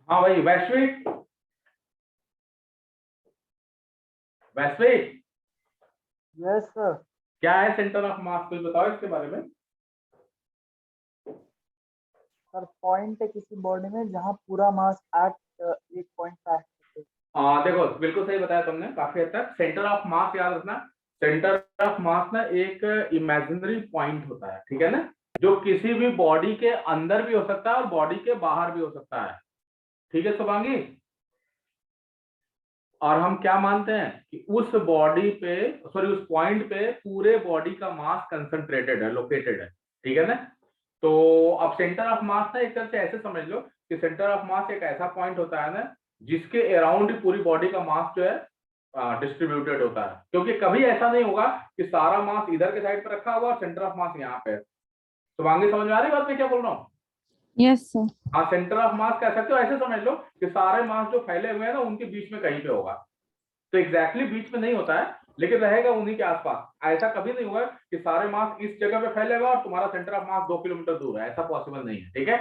हाँ भाई, वैश्विक वैश्विक यस सर। क्या है सेंटर ऑफ मास, कुछ बताओ इसके बारे में। सर पॉइंट है किसी बॉडी में जहाँ पूरा मास एट एक पॉइंट पे एक्ट। देखो बिल्कुल सही बताया तुमने, काफी हद तक। सेंटर ऑफ मास याद रखना, सेंटर ऑफ मास ना एक इमेजिनरी पॉइंट होता है, ठीक है ना, जो किसी भी बॉडी के अंदर भी हो सकता है और बॉडी के बाहर भी हो सकता है। ठीक है शुभांगी। और हम क्या मानते हैं कि उस बॉडी पे, सॉरी उस पॉइंट पे पूरे बॉडी का मास कंसंट्रेटेड है, लोकेटेड है। ठीक है ना। तो अब सेंटर ऑफ मास ना एक तरह से ऐसे समझ लो कि सेंटर ऑफ मास एक ऐसा पॉइंट होता है ना जिसके अराउंड पूरी बॉडी का मास जो है डिस्ट्रीब्यूटेड होता है। क्योंकि कभी ऐसा नहीं होगा कि सारा मास इधर के साइड पर रखा हुआ और सेंटर ऑफ मास यहाँ पे है। शुभांगी समझ में आ रही बात मैं क्या बोल रहा हूँ? Yes sir. हाँ, सेंटर ऑफ मास कह सकते हो, ऐसे समझ लो कि सारे मास जो फैले हुए हैं ना उनके बीच में कहीं पे होगा। तो एग्जैक्टली बीच में नहीं होता है लेकिन रहेगा उन्हीं के आसपास। ऐसा कभी नहीं होगा कि सारे मास इस जगह पे फैले हुए और तुम्हारा सेंटर ऑफ मास 2 किलोमीटर दूर है, ऐसा पॉसिबल नहीं है। ठीक है।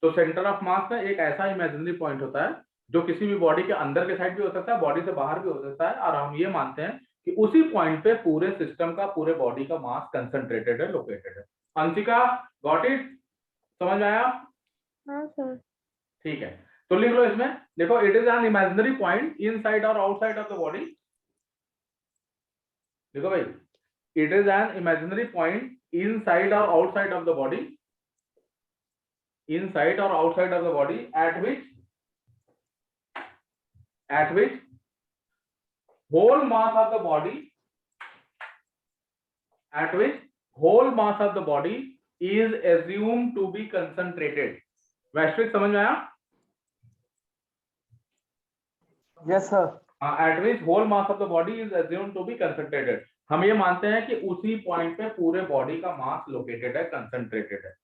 तो सेंटर ऑफ मास ना एक ऐसा इमेजिनरी पॉइंट होता है जो किसी भी बॉडी के अंदर के साइड भी हो सकता है, बॉडी से बाहर भी हो सकता है, और हम ये मानते हैं कि उसी पॉइंट पे पूरे सिस्टम का, पूरे बॉडी का मास कंसंट्रेटेड है, लोकेटेड है। Anshika, got it? समझ में आया? हाँ सर। ठीक है, तो लिख लो इसमें, देखो it is an imaginary point inside और आउटसाइड ऑफ द बॉडी। देखो भाई, it is an imaginary point inside और outside of the body, inside और outside of the body at which whole mass of the body at which whole mass of the body is assumed to be concentrated। वैश्विक समझ में आया? Yes sir. at which whole mass of the body is assumed to be concentrated। हम ये मानते हैं कि उसी पॉइंट पे पूरे बॉडी का मास लोकेटेड है, कंसंट्रेटेड है।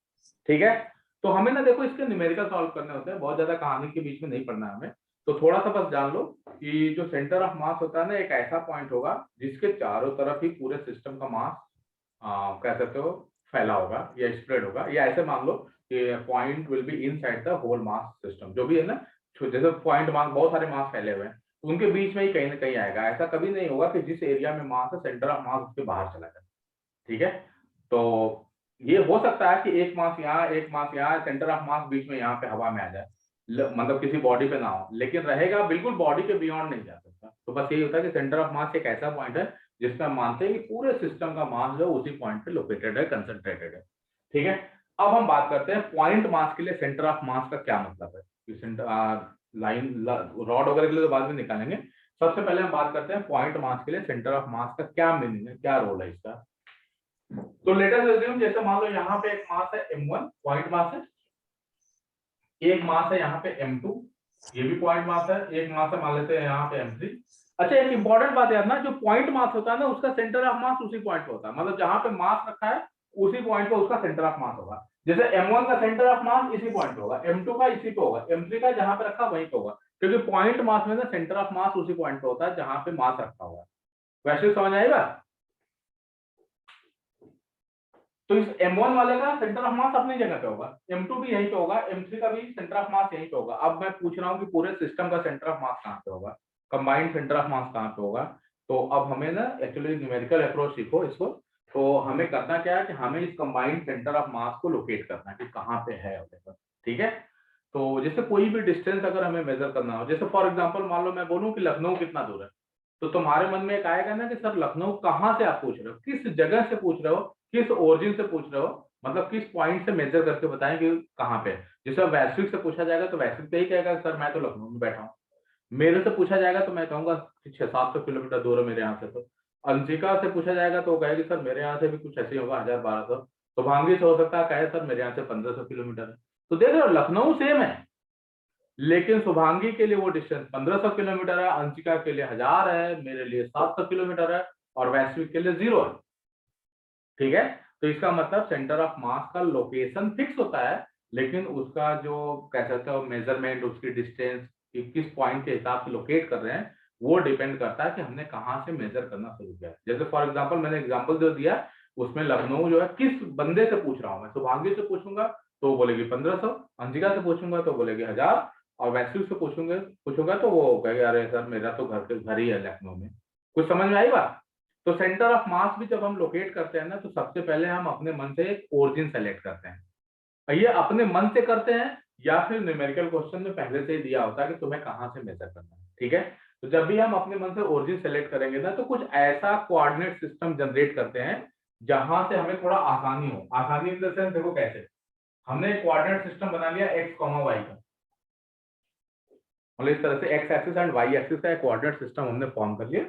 ठीक है। तो हमें ना देखो इसके न्यूमेरिकल सॉल्व करने होते हैं, बहुत ज्यादा कहानी के बीच में नहीं पढ़ना है हमें। तो थोड़ा सा बस जान लो कि जो सेंटर ऑफ मास होता है ना एक ऐसा पॉइंट होगा जिसके चारों तरफ ही पूरे सिस्टम का मास कह सकते हो फैला होगा या स्प्रेड होगा, या ऐसे मान लो कि point will be inside the whole mass system. जो भी है ना, जैसे पॉइंट मास, बहुत सारे मास फैले हुए हैं, उनके बीच में ही कहीं ना कहीं आएगा। ऐसा कभी नहीं होगा कि जिस एरिया में मास है सेंटर ऑफ मास उसके बाहर चला जाए। ठीक है। तो ये हो सकता है कि एक मास यहाँ, एक मास यहाँ, सेंटर ऑफ मास बीच में यहाँ पे हवा में आ जाए, मतलब किसी बॉडी पे ना हो, लेकिन रहेगा बिल्कुल बॉडी के बियॉन्ड नहीं जा सकता। तो बस यही होता है कि सेंटर ऑफ मास एक ऐसा पॉइंट है जिसमें हम मानते हैं कि पूरे सिस्टम का मास जो उसी पॉइंट पे लोकेटेड है, कंसंट्रेटेड है। ठीक है। अब हम बात करते हैं पॉइंट मास के लिए सेंटर ऑफ मास का क्या मतलब है। लाइन रॉड वगैरह के लिए तो बाद में निकालेंगे। सबसे पहले हम बात करते हैं पॉइंट मास के लिए सेंटर ऑफ मास का क्या मीनिंग है, क्या रोल है इसका। तो लेट अस अज्यूम, जैसे मान लो यहाँ पे एक मास है m1, पॉइंट मास है, एक मास है यहाँ पे m2, ये भी पॉइंट मास है, एक मास है मान लेते हैं यहाँ पे m3। अच्छा, एक इंपॉर्टेंट बात याद ना, जो पॉइंट मास होता है ना उसका सेंटर ऑफ मास उसी पॉइंट पे होता है, मतलब जहां पे मास रखा है उसी पॉइंट पे उसका सेंटर ऑफ मास होगा। जैसे m1 का सेंटर ऑफ मास इसी पॉइंट पे होगा, m2 का इसी पे होगा, m3 का जहां पे रखा वहीं पे होगा, क्योंकि पॉइंट मास में ना सेंटर ऑफ मास उसी पॉइंट पे होता है जहां पे मास रखा हुआ है। वैसे समझ आई बात? तो इस m1 वाले का सेंटर ऑफ मास अपनी जगह पे होगा, m2 भी यहीं पे होगा, m3 का भी सेंटर ऑफ मास यहीं पे होगा। अब मैं पूछ रहा हूँ कि पूरे सिस्टम का सेंटर ऑफ मास कहाँ पे होगा, कंबाइंड सेंटर ऑफ मास कहाँ पे होगा। तो अब हमें ना एक्चुअली न्यूमेरिकल अप्रोच सीखो इसको। तो हमें करना क्या है कि हमें इस कंबाइंड सेंटर ऑफ मास को लोकेट करना है कि कहाँ पे है अवेलेबल। ठीक है। तो जैसे कोई भी डिस्टेंस अगर हमें मेजर करना हो, जैसे फॉर एग्जाम्पल मान लो मैं बोलूँ कि लखनऊ कितना दूर है, तो तुम्हारे मन में एक आएगा ना कि सर लखनऊ कहाँ से आप पूछ रहे हो, किस जगह से पूछ रहे हो, किस ओरिजिन से पूछ रहे हो, मतलब किस पॉइंट से मेजर करके बताएं कि कहाँ पे। जैसे वैश्विक से पूछा जाएगा तो वैश्विक पे ही कहेगा सर मैं तो लखनऊ में बैठा हूँ। मेरे से पूछा जाएगा तो मैं कहूंगा 600-700 किलोमीटर दूर है मेरे यहाँ से। तो अंशिका से पूछा जाएगा तो वो कहेगी सर मेरे यहाँ से भी कुछ ऐसे ही होगा 1000-1200। तो भांगी से हो सकता है कहे सर मेरे यहाँ से 1500 किलोमीटर है। तो देख रहे हो लखनऊ सेम है, लेकिन शुभांगी के लिए वो डिस्टेंस 1500 किलोमीटर है, अंशिका के लिए 1000 है, मेरे लिए 700 किलोमीटर है, और वैश्विक के लिए 0 है। ठीक है। तो इसका मतलब सेंटर ऑफ मास का लोकेशन फिक्स होता है, लेकिन उसका जो कह सकते हो मेजरमेंट, उसकी डिस्टेंस किस पॉइंट के हिसाब से लोकेट कर रहे हैं वो डिपेंड करता है कि हमने कहाँ से मेजर करना शुरू किया। जैसे फॉर एग्जांपल मैंने एग्जांपल जो दिया उसमें लखनऊ जो है किस बंदे से पूछ रहा हूँ मैं, शुभांगी से पूछूंगा तो बोलेगी 1500, अंशिका से पूछूंगा तो बोलेगी 1000, और वैसे उससे पूछूंगा तो वो कहेगा अरे सर मेरा तो घर ही है लखनऊ में। कुछ समझ में आई बात? तो सेंटर ऑफ मास भी जब हम लोकेट करते हैं ना, तो सबसे पहले हम अपने मन से एक ओरिजिन सेलेक्ट करते हैं। ये अपने मन से करते हैं या फिर न्यूमेरिकल क्वेश्चन में पहले से ही दिया होता है कि तुम्हें कहां से मेजर करना है। ठीक है, तो जब भी हम अपने मन से ओरिजिन सेलेक्ट करेंगे ना, तो कुछ ऐसा कोऑर्डिनेट सिस्टम जनरेट करते हैं जहां से हमें थोड़ा आसानी हो। आसानी इन द सेंस देखो कैसे, हमने एक कोऑर्डिनेट सिस्टम बना लिया x, y का, मतलब इस तरह से x axis and y axis का एक कोऑर्डिनेट सिस्टम हमने फॉर्म कर लिया।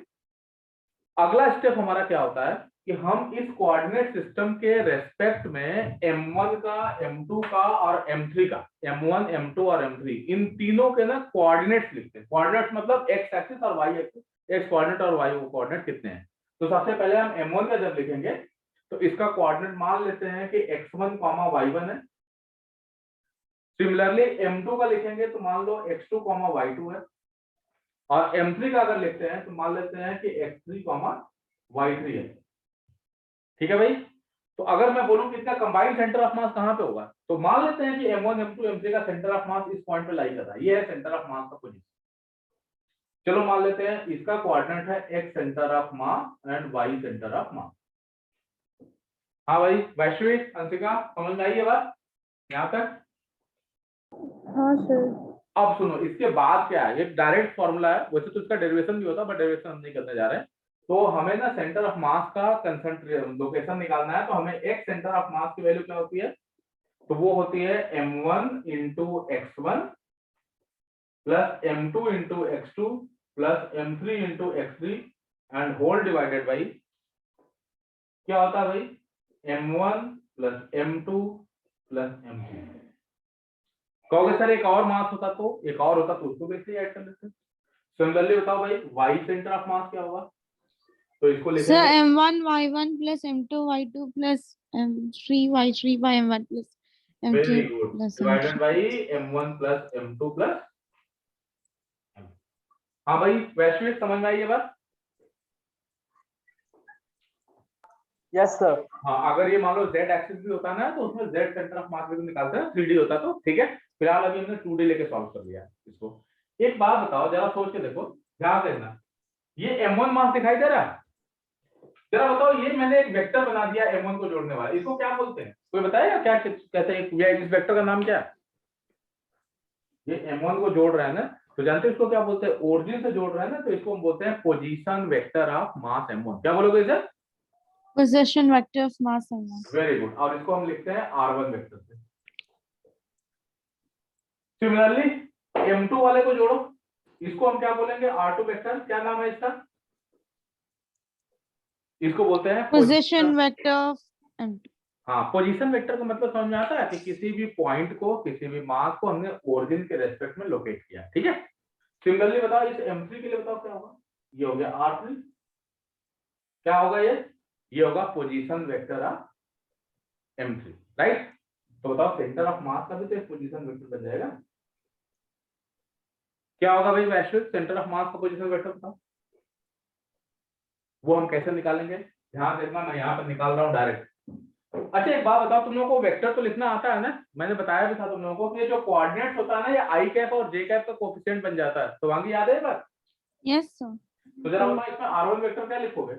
अगला स्टेप हमारा क्या होता है कि हम इस कोऑर्डिनेट सिस्टम के रेस्पेक्ट में m1 का, m2 का और m3 का, m1 m2 और m3 इन तीनों के ना कोऑर्डिनेट्स लिखते हैं। कोऑर्डिनेट्स मतलब x एक्सिस और y एक्सिस, x कोऑर्डिनेट और y कोऑर्डिनेट कितने हैं। तो सबसे पहले हम m1 का जब लिखेंगे तो इसका कोऑर्डिनेट मान लेते हैं कि x1, y1 है। सिमिलरली m2 का लिखेंगे तो मान लो x2, y2 है। और m3 का अगर लिखते हैं तो मान लेते हैं कि x3, y3 है। ठीक है भाई, तो अगर मैं बोलूं कि इसका कंबाइंड सेंटर ऑफ मास कहां पे होगा, तो मान लेते हैं कि m1, m2, m3 का सेंटर ऑफ मास इस पॉइंट पे लाई कर रहा है। ये है सेंटर ऑफ मास का पोजीशन। चलो मान लेते हैं इसका कोऑर्डिनेट है x centre of mass and y centre of मास। हाँ भाई वैश्विक, अंशिका, समझ में आई ये बात यहां तक? हाँ सर। अब सुनो, इसके बाद क्या है, एक डायरेक्ट फॉर्मूला है, वैसे तो इसका डेरिवेशन भी होता है बट डेरिवेशन हम नहीं करने जा रहे हैं। तो हमें ना सेंटर ऑफ मास का कंसंट्रेशन लोकेशन निकालना है, तो हमें एक सेंटर ऑफ मास की वैल्यू क्या होती है, तो वो होती है m1 into x1 plus m2 into x2 plus m3 into x3 and whole divided by क्या होता है भाई, m1 plus m2 plus m3। कहोगे सर एक और मास होता तो, एक और होता तो उसको भी ऐड कर लेते। सिमिलरली बताओ भाई y सेंटर ऑफ मास क्या होगा, तो इसको सर लिखेंगे m1 y1 plus m2 y2 plus m3 y3 by m1 plus very m2 good plus divided m3। By m1 plus m2 plus. हाँ भाई वैश्विक, समझ में आई ये बात? Yes sir. हाँ, अगर ये मान लो z एक्सिस भी होता ना तो उसमें z सेंटर ऑफ मास भी निकालते हैं, 3D होता तो। ठीक है, फिलहाल अभी हमने 2D लेके सॉल्व कर लिया इसको। एक बात बताओ, जरा सोच के देखो, ध्यान देना, ये m1 मास दिखाई दे रहा है? जरा बताओ, ये मैंने एक वेक्टर बना दिया m1 को जोड़ने वाला, इसको क्या बोलते हैं? कोई बताएगा क्या कहते हैं? इस वेक्टर का नाम क्या है? ये m1 को जोड़ रहा है ना, तो जानते हैं इसको क्या बोलते हैं? ओरिजिन से जोड़ रहा है ना, तो इसको हम बोलते हैं position vector of mass m1। क्या बोलोगे इसे? Position vector of mass m1। Very good. और इसको हम लिखते हैं r1 वेक्टर से। सिमिलरली m2 वाले को जोड़ो, इसको हम क्या बोलेंगे? r2 vector. क्या नाम है इसका? इसको बोलते हैं Position vector of m2। हाँ, पोजीशन वेक्टर का मतलब समझ में आता है कि किसी भी पॉइंट को, किसी भी मास को हमने ओरिजिन के रेस्पेक्ट में लोकेट किया। ठीक है, सिमिलरली बताओ इस m3 के लिए बताओ क्या होगा? ये हो गया r3। क्या होगा ये होगा position vector of m3, right? तो बताओ सेंटर ऑफ मास का भी तो एक पोजीशन वेक्टर बन जाएगा। क्या होगा भाई वैश्विक, सेंटर ऑफ मास का पोजीशन वेक्टर बताओ? वो हम कैसे निकालेंगे? ध्यान देना, मैं यहाँ पर निकाल रहा हूँ डायरेक्ट। अच्छा एक बात बताओ, तुम लोगों को वेक्टर तो लिखना आता है ना? मैंने बताया भी था तुम लोगों को कि ये जो कोऑर्डिनेट्स होता है ना, ये आई कैप और जे कैप का कोएफिशिएंट बन जाता है। तो वांगी याद है ये बात? Yes sir. तो जरा बताओ इसमें r1 वेक्टर क्या लिखोगे?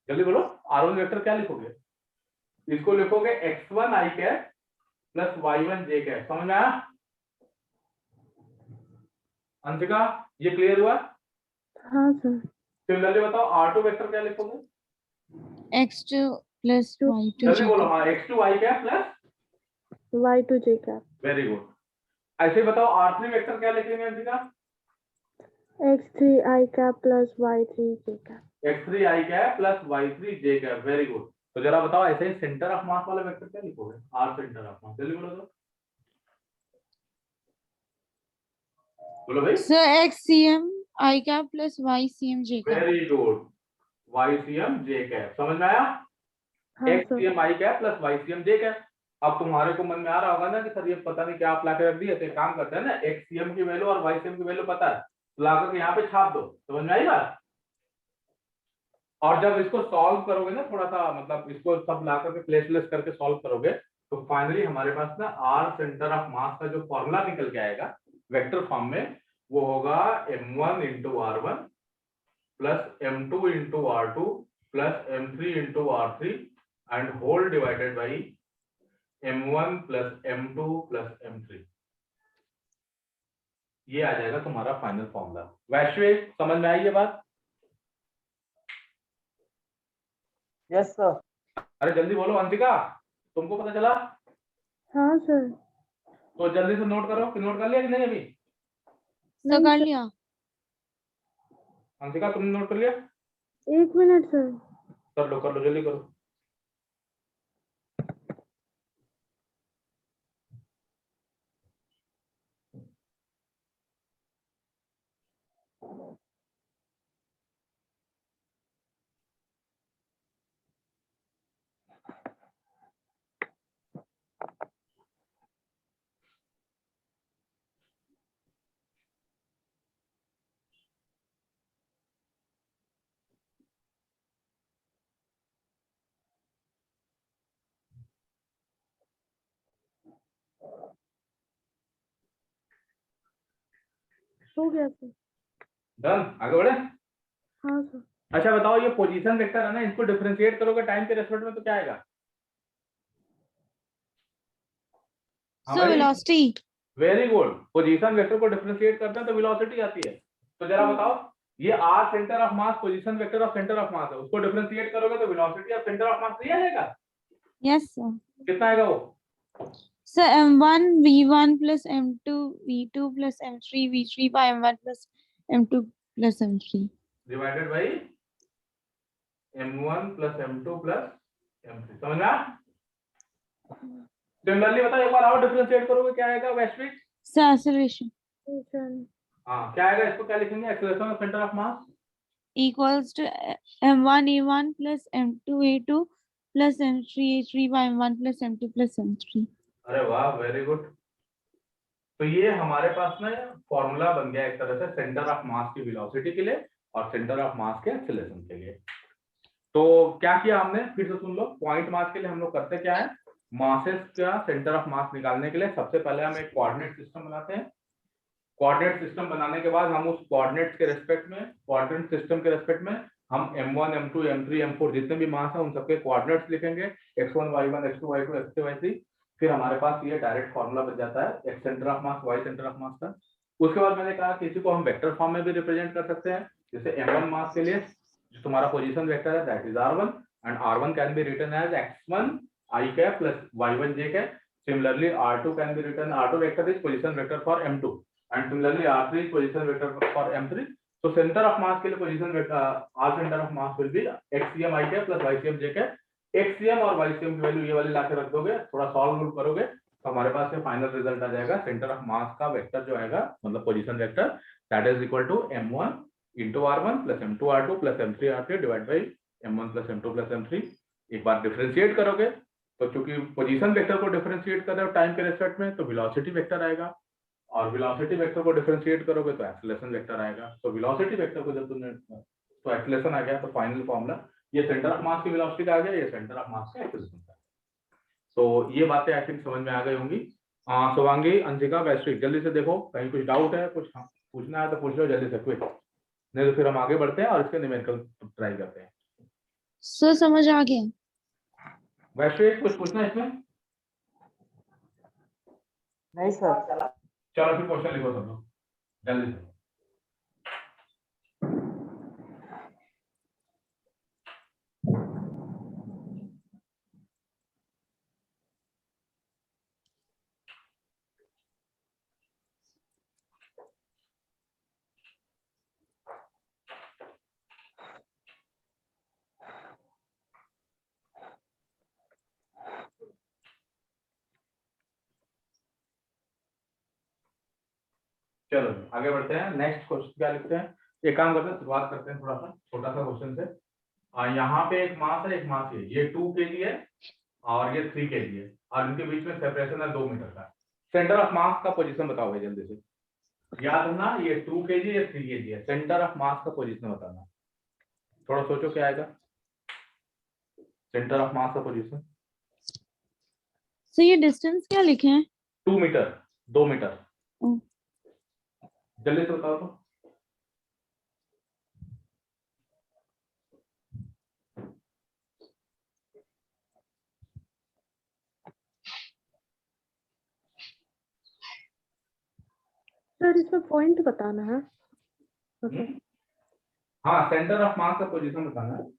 जल्दी बोलो, r1 वेक्टर क्या लिखोगे? इसको लिखोगे x1 आई कैप प्लस y1 जे कैप। समझ में आया अंशिका? ये क्लियर हुआ? हाँ सर। सिमिलरली बताओ r2 वेक्टर क्या लिखोगे? x2 plus y2 जल्दी j बोलो। हाँ, x2 i cap plus y2 j cap। Very good. ऐसे ही बताओ r3 वेक्टर क्या लिखेंगे Anshika? x3 i cap plus y3 j cap। x3 i cap plus y3 j cap. Very good. तो जरा बताओ ऐसे ही सेंटर ऑफ मास वाला वेक्टर क्या लिखोगे? r सेंटर ऑफ मास। जल्दी बोलो तो। बोलो भाई। Sir xcm i cap plus ycm j cap। Very good, ycm J cap. समझ में आया? xcm आई कैप प्लस ycm जे कैप। अब तुम्हारे को मन में आ रहा होगा ना कि सर ये पता नहीं क्या आप लाके रख दिए। तो एक काम करते हैं ना, xcm की वैल्यू और ycm की वैल्यू पता है, तो लाकर के यहाँ पे छाप दो। समझ में आई बात? और जब इसको सॉल्व करोगे ना, थोड़ा सा मतलब इसको सब ला करके प्लेस करके सॉल्व करोगे, तो फाइनली हमारे पास ना आर सेंटर ऑफ मास का जो फॉर्मूला निकल के आएगा वेक्टर फॉर्म में, वो होगा m1 into r1 plus m2 into r2 plus m3 into r3 and whole divided by m1 plus m2 plus m3। ये आ जाएगा तुम्हारा फाइनल फॉर्मूला। वैश्विक समझ में आई ये बात? Yes sir. अरे जल्दी बोलो अंशिका, तुमको पता चला? हाँ सर। तो जल्दी से नोट करो। नोट कर लिया कि नहीं अभी? सर कर लिया। अंशिका तुमने नोट कर लिया? 1 मिनट सर। कर लो जल्दी करो। हो गया सर। डन, आगे बढ़े। हाँ सर। अच्छा बताओ, ये पोजीशन वेक्टर है ना, इसको डिफरेंशिएट करोगे टाइम के रेस्पेक्ट में तो क्या आएगा? Sir velocity. Very good. Position vector को डिफरेंशिएट करते हैं तो वेलोसिटी आती है। तो जरा बताओ, ये R centre of mass position vector of centre of mass है, उसको डिफरेंशिएट करोगे तो velocity of centre of mass नहीं आएगा? Yes sir. कितना आएगा वो? Sir m1 v1 plus m2 v2 plus m3 v3 by m1 plus m2 plus m3 divided by m1 plus m2 plus m3। समझ में आया? सिमिलरली बताओ, एक बार और डिफरेंशिएट करोगे क्या आएगा वैश्विक? सर एक्सेलरेशन हाँ क्या आएगा, इसको क्या लिखेंगे? Acceleration of centre of mass equals to m1 a1 plus m2 a2 plus m3 a3 by m1 plus m2 plus m3। अरे वाह, वेरी गुड। तो ये हमारे पास ना फॉर्मूला बन गया एक तरह से सेंटर ऑफ मास की वेलोसिटी के लिए और सेंटर ऑफ मास के एक्सेलरेशन के लिए। तो क्या किया हमने, फिर से सुन लो। पॉइंट मास के लिए हम लोग करते क्या है, मासेस का सेंटर ऑफ मास निकालने के लिए सबसे पहले हम एक कोऑर्डिनेट सिस्टम बनाते हैं। कोऑर्डिनेट सिस्टम बनाने के बाद हम उस कोऑर्डिनेट के रेस्पेक्ट में, कोऑर्डिनेट सिस्टम के रेस्पेक्ट में हम m1 m2 m3 m4 जितने भी मास है उन सबके कोऑर्डिनेट्स लिखेंगे, x1 y1 x2 y2 x3 y3। फिर हमारे पास ये डायरेक्ट फॉर्मूला बन जाता है x centre of mass y centre of मास का। उसके बाद मैंने कहा कि इसी को हम वेक्टर फॉर्म में भी रिप्रेजेंट कर सकते हैं। जैसे m1 मास के लिए जो तुम्हारा पोजीशन वेक्टर है that is r1 and r1 can be written as x1 i cap plus y1 j cap. Similarly r2 can be written, r2 vector is position vector for m2 and similarly r3 is position vector for m3। so center of mass के लिए position vector r center of mass will be xcm i cap plus ycm j cap। xcm और ycm की value ये वाली लाके रख दोगे, थोड़ा सॉल्व करोगे तो हमारे पास ये फाइनल रिजल्ट आ जाएगा। सेंटर ऑफ मास का वेक्टर जो आएगा मतलब position vector that is equal to m1 into r1 plus m2 r2 plus m3 r3 divide by m1 plus m2 plus m3। एक बार डिफरेंशिएट करोगे तो चूंकि पोजीशन वेक्टर को डिफरेंशिएट कर रहे हो टाइम के रेस्पेक्ट में तो वेलोसिटी वेक्टर आएगा, और वेलोसिटी वेक्टर को डिफरेंशिएट करोगे तो एक्सेलरेशन वेक्टर आएगा। तो वेलोसिटी वेक्टर को जब तुमने तो एक्सेलरेशन आ गया, तो फाइनल फॉर्मूला ये सेंटर ऑफ मास की वेलोसिटी का आ गया, ये सेंटर ऑफ मास का एक्सेलरेशन का। तो ये बातें आई थिंक समझ में आ गई होंगी। शिवांगी, अंशिका, वैश्विक जल्दी से देखो कहीं कुछ डाउट है, कुछ पूछना है तो पूछ लो जल्दी से, क्विक, नहीं तो फिर हम आगे बढ़ते हैं और इसके न्यूमेरिकल ट्राई करते हैं। सर समझ आ गया। वैश्विक कुछ पूछना है इसमें? नहीं सर। चलो फिर क्वेश्चन लिखो सब लोग जल्दी से। चलो आगे बढ़ते हैं, नेक्स्ट क्वेश्चन क्या लिखते हैं। एक काम करते हैं, शुरुआत करते हैं थोड़ा सा छोटा सा क्वेश्चन से। यहाँ पे एक मास है, एक मास है, ये 2 kg है और ये 3 kg है और इनके बीच में सेपरेशन है 2 मीटर का। सेंटर ऑफ मास का पोजीशन बताओ भाई जल्दी से। याद रखना ये 2 kg या 3 kg है, सेंटर ऑफ मास का पोजीशन बताना। थोड़ा सोचो क्या आएगा सेंटर ऑफ मास का पोजीशन। सो ये डिस्टेंस क्या लिखे हैं? 2 मीटर, 2 मीटर। ओ। जल्दी से बताओ तो। सर इसमें पॉइंट बताना है। हम्म? हाँ, सेंटर ऑफ मास का पोजीशन बताना है।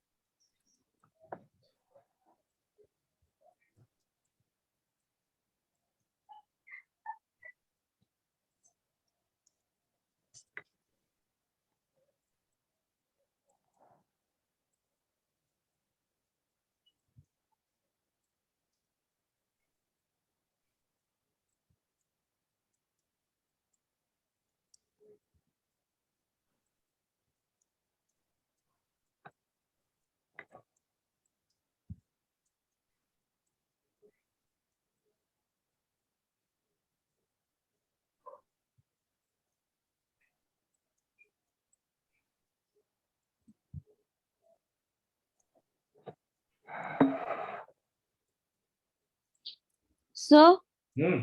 सो हम्म,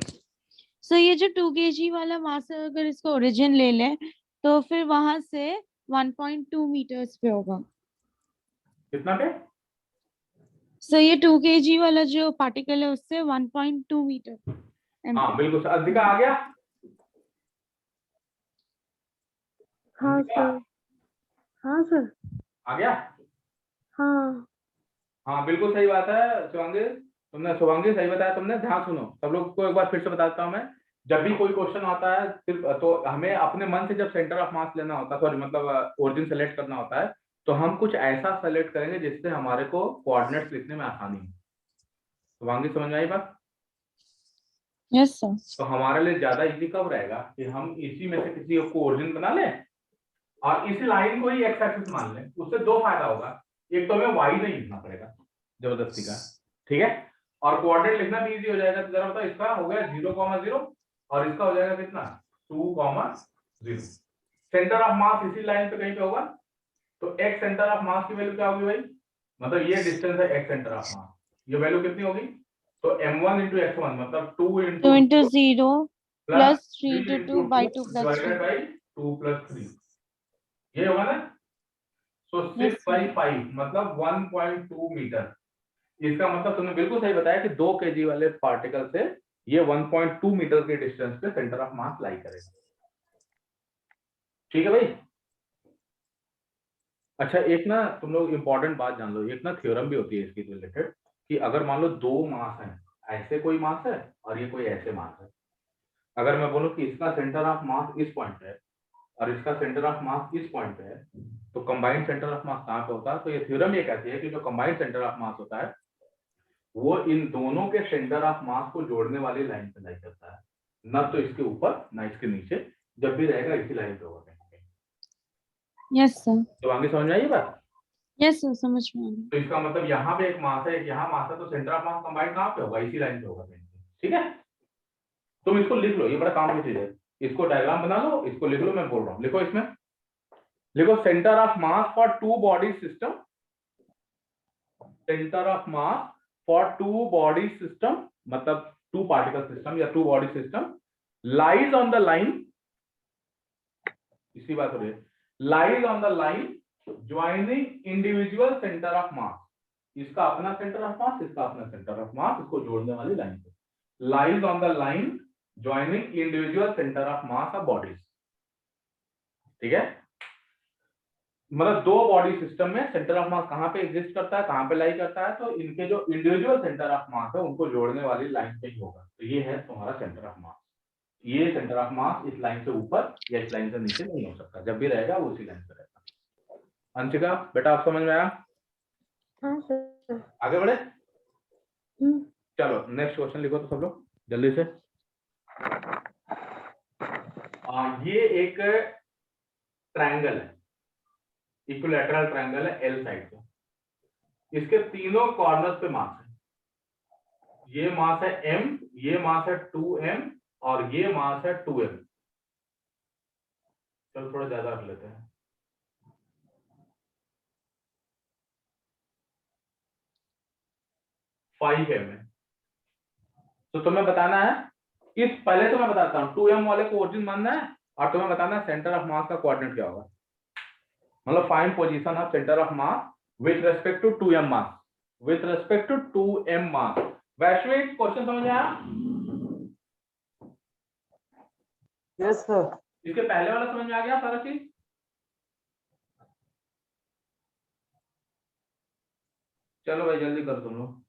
सो ये जो 2 kg वाला मास है, अगर इसका ओरिजिन ले लें तो फिर वहां से 1.2 मीटर्स पे होगा। कितना पे? सो ये 2 kg वाला जो पार्टिकल है उससे 1.2 मीटर हाँ बिल्कुल, अधिका आ गया। हाँ अंशिका, सर। हाँ सर। आ गया। हाँ। हाँ बिल्कुल सही बात है शिवांगी, तुमने शुभांगी सही बताया तुमने। ध्यान सुनो सब लोग को, एक बार फिर से बताता हूँ मैं। जब भी कोई क्वेश्चन आता है सिर्फ तो हमें अपने मन से जब सेंटर ऑफ मास लेना होता है, सॉरी मतलब ओरिजिन सेलेक्ट करना होता है, तो हम कुछ ऐसा सेलेक्ट करेंगे जिससे हमारे को कोऑर्डिनेट्स लिखने में आसानी हो। शुभांगी समझ में आई बात? Yes sir. तो हमारे लिए ज्यादा इजी कब रहेगा कि हम इसी में से किसी को ओरिजिन बना लें और इसी लाइन को ही एक्स एक्सिस मान लें। उससे दो फायदा होगा, एक तो हमें वाई नहीं लिखना पड़ेगा जबरदस्ती का, ठीक है, और कोऑर्डिनेट लिखना भी इजी हो जाएगा। तो जरा बताओ, इसका हो गया 0,0 और इसका हो जाएगा कितना 2,0। सेंटर ऑफ मास इसी लाइन पे कहीं पे होगा, तो एक्स सेंटर ऑफ मास की वैल्यू क्या होगी भाई? मतलब ये डिस्टेंस है एक्स सेंटर ऑफ मास, ये वैल्यू कितनी होगी? तो m1 into x1 मतलब 2 2 into into 0 plus plus 3 3 into 2 into by 2 2 plus 3. divided by 2 plus 3, ये होगा ना? सो Yes 6 sir. by 5 मतलब 1.2 मीटर। इसका मतलब तुमने बिल्कुल सही बताया कि 2 kg वाले पार्टिकल से ये 1.2 मीटर के डिस्टेंस पे सेंटर ऑफ मास लाई करेगा। ठीक है भाई। अच्छा एक ना तुम लोग इंपॉर्टेंट बात जान लो, एक ना थ्योरम भी होती है इसकी रिलेटेड, कि अगर मान लो दो मास हैं, ऐसे कोई मास है और ये कोई ऐसे मास है, अगर मैं बोलूं कि इसका सेंटर ऑफ मास इस पॉइंट पे है और इसका सेंटर ऑफ मास इस पॉइंट पे है, तो कंबाइंड सेंटर ऑफ मास कहाँ पे होता है? तो ये थ्योरम ये कहती है कि जो कंबाइंड सेंटर ऑफ मास होता है वो इन दोनों के सेंटर ऑफ मास को जोड़ने वाली लाइन पे लाई करता है, ना तो इसके ऊपर ना इसके नीचे, जब भी रहेगा इसी लाइन पे होगा। Yes sir. तो आगे समझ में आई ये बात? Yes sir, समझ में आ गया। तो इसका मतलब यहाँ पे एक मास है, एक यहाँ मास है, तो सेंटर ऑफ मास कंबाइंड कहाँ पे होगा? इसी लाइन पे होगा। ठीक है, तुम इसको लिख लो, ये बड़ा काम की चीज है। इसको डायग्राम बना लो, इसको लिख लो, मैं बोल रहा हूँ लिखो। इसमें लिखो centre of mass for two body system, centre of mass for two body system मतलब टू पार्टिकल सिस्टम या two body system lies on the line, इसी बात हो रही है, lies on the line joining individual centre of mass. इसका अपना centre of mass, इसका अपना सेंटर ऑफ मास, इसको जोड़ने वाली लाइन पे lies on the line joining individual centre of mass of bodies. ठीक है, मतलब दो बॉडी सिस्टम में सेंटर ऑफ मास कहां पे एग्जिस्ट करता है, कहां पे लाई करता है? तो इनके जो इंडिविजुअल सेंटर ऑफ मास है उनको जोड़ने वाली लाइन पे ही होगा। तो ये है तुम्हारा सेंटर ऑफ मास। ये सेंटर ऑफ मास इस लाइन से ऊपर या इस लाइन से नीचे नहीं हो सकता, जब भी रहेगा वो उसी लाइन पे रहेगा। अंशिका बेटा आप समझ में आया? हाँ सर। आगे बढ़े, हम्म। चलो नेक्स्ट क्वेश्चन लिखो तो सब लोग जल्दी से। ये एक ट्रायंगल है, इक्विलैटरल ट्रायंगल है एल साइड पे, इसके तीनों कॉर्नर्स पे मास है। ये मास है m, ये मास है 2m और ये मास है 2m। चलो थोड़ा ज्यादा रख लेते हैं। फाइव m है, तो तुम्हें बताना है इस, पहले तो मैं बताता हूँ 2m वाले को ओरिजिन मानना है और तुम्हें बताना है सेंटर ऑफ मास का कोऑर्डिनेट क्या होगा, मतलब find position of centre of mass with respect to 2m mass, with respect to 2m mass. वैश्विक क्वेश्चन समझ आया? Yes sir. इसके पहले वाला समझ में आ गया सारा चीज? चलो भाई जल्दी कर तुम लोग।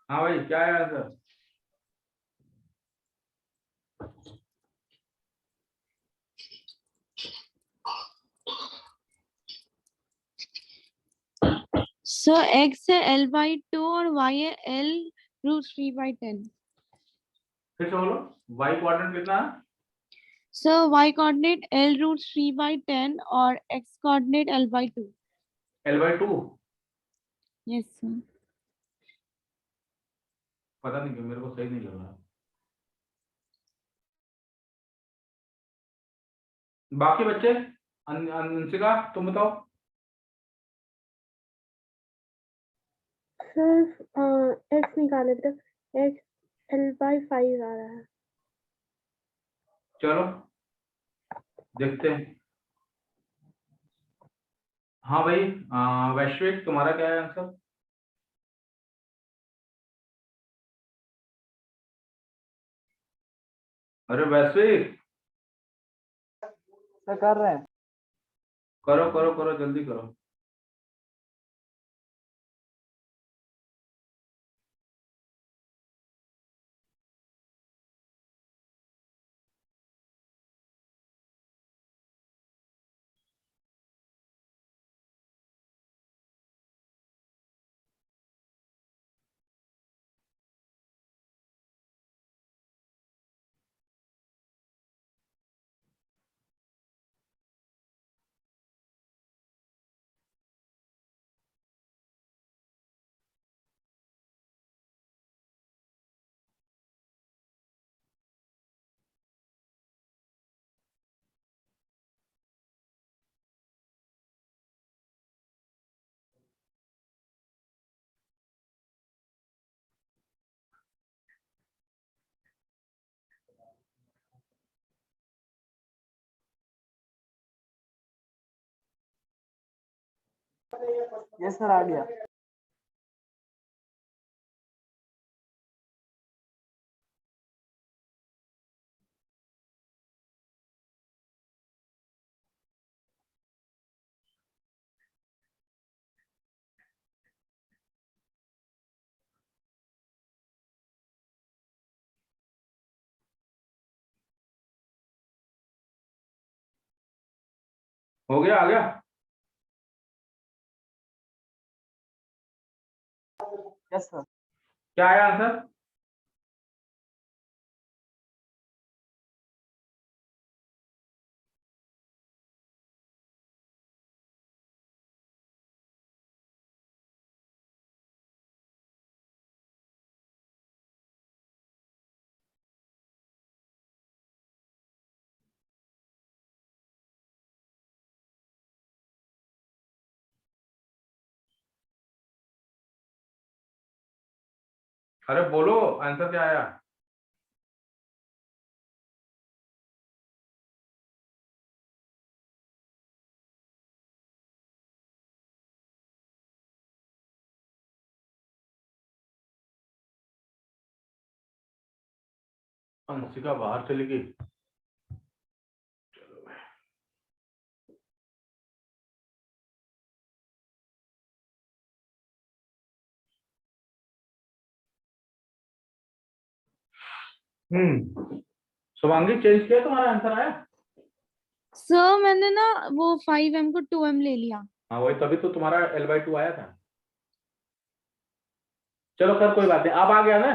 हाँ भाई क्या है आंसर? सो x है l/2 और y है l√3/10। फिर से बोलो, y कोऑर्डिनेट कितना है? सो y कोऑर्डिनेट l√3/10 और x coordinate l/2। l/2। Yes sir. पता नहीं क्यों मेरे को सही नहीं लग रहा। बाकी बच्चे अंशिका तुम बताओ। सर x निकाले थे, x l/5 आ रहा है। चलो देखते हैं। हाँ भाई वैश्विक तुम्हारा क्या है आंसर? अरे वैश्विक सर कर रहे हैं। करो करो करो जल्दी करो। यस सर आ गया। हो गया, आ गया? Yes sir. क्या आया आंसर? अरे बोलो आंसर क्या आया? अंशिका बाहर चली गई। चलो शुभांगी चेंज किया, तुम्हारा आंसर आया? सर मैंने ना वो 5m को 2m ले लिया। हाँ वही, तभी तो तुम्हारा L/2 आया था। चलो सर कोई बात नहीं, अब आ गया ना,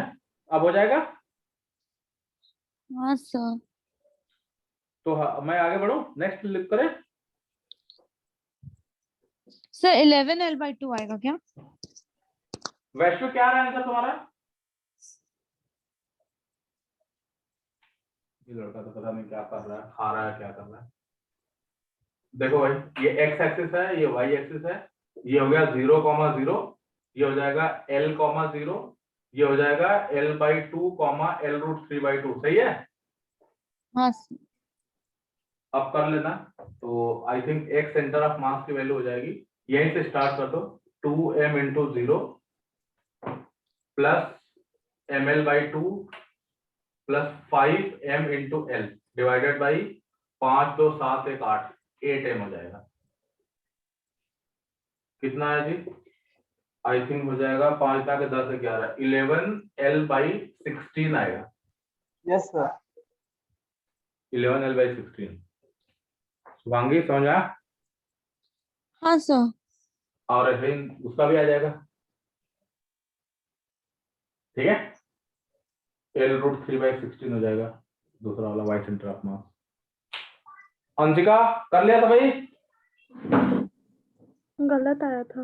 अब हो जाएगा। हाँ सर। तो मैं आगे बढ़ूं, नेक्स्ट लिख करें। सर 11l/2 आएगा क्या? वैश्विक क्या रहा आंसर तुम्हारा? ये लड़का तो पता नहीं क्या कर रहा है, खा रहा है क्या कर रहा है। देखो भाई, ये x एक्सिस है, ये y एक्सिस है, ये हो गया 0,0, ये हो जाएगा L,0, ये हो जाएगा L/2, L√3/2, सही है? हाँ सर। अब कर लेना। तो I think x centre of मास की वैल्यू हो जाएगी, यहीं से स्टार्ट कर दो, 2m × 0 plus ml/2 plus 5m × l divided by 5, 2, 7, 1, 8, 8m हो जाएगा। कितना है जी? आई थिंक हो जाएगा 5 के 10 11 11l/16 आएगा। Yes sir. 11l/16। शुभांगी समझ आया? हाँ सर। और फिर उसका भी आ जाएगा, ठीक है? L√3/16 हो जाएगा, दूसरा वाला y सेंटर ऑफ मास। अंशिका कर लिया था भाई? गलत आया था।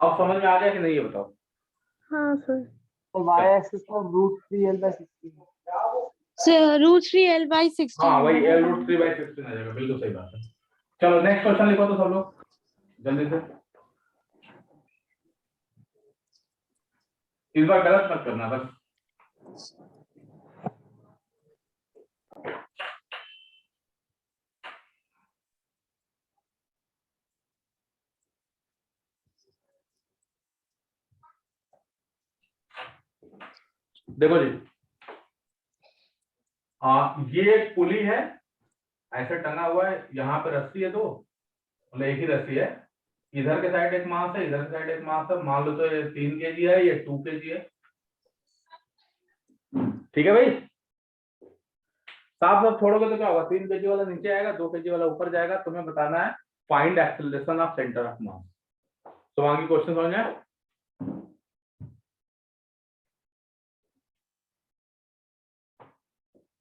अब समझ में आ गया कि नहीं, ये बताओ। हाँ सर। तो y एक्सिस पर √3l/16। Sir √3l/16। हाँ वही L√3/16 आ जाएगा, बिल्कुल सही बात है। चलो नेक्स्ट क्वेश्चन लिखो तो सब लोग जल्दी से। इस बार गलत मत करना बस। देखो जी, ये एक पुली है, ऐसे टंगा हुआ है, यहाँ पे रस्सी है, दो मतलब एक ही रस्सी है, इधर के साइड एक मास है, इधर के साइड एक मास है, मान लो तो ये 3 kg है, ये 2 kg है, ठीक है भाई? साफ साफ छोड़ोगे तो क्या होगा, 3 kg वाला नीचे आएगा, 2 kg वाला ऊपर जाएगा। तुम्हें बताना है find acceleration of centre of मास। तो आगे क्वेश्चन समझ आए?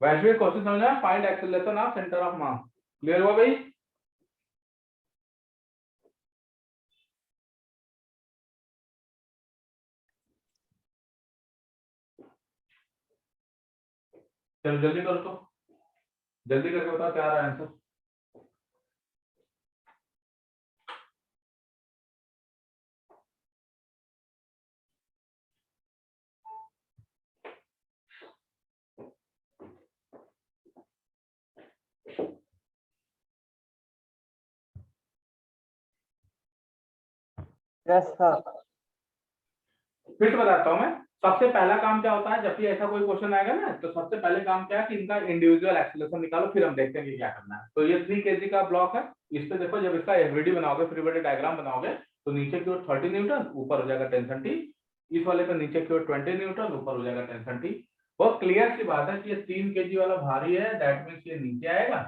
वैश्विक क्वेश्चन समझ आए, find acceleration of centre of mass. Clear हुआ भाई? चलो जल्दी करो, तो जल्दी करके बताओ क्या आ रहा है आंसर। Yes sir. फिर से बताता हूं मैं। सबसे पहला काम क्या होता है, जब भी ऐसा कोई क्वेश्चन आएगा ना, तो सबसे पहले काम क्या है कि इनका इंडिविजुअल एक्सेलरेशन निकालो, फिर हम देखते हैं कि क्या करना है। तो ये 3 kg का ब्लॉक है, इस पे देखो, जब इसका एफवीडी बनाओगे, फ्री बॉडी डायग्राम बनाओगे, तो नीचे की ओर 30 न्यूटन, ऊपर हो जाएगा टेंशन टी। इस वाले पे नीचे की ओर 20 न्यूटन, ऊपर हो जाएगा टेंशन टी। बहुत क्लियर सी बात है कि ये 3 kg वाला भारी है, दैट मीन्स ये नीचे आएगा,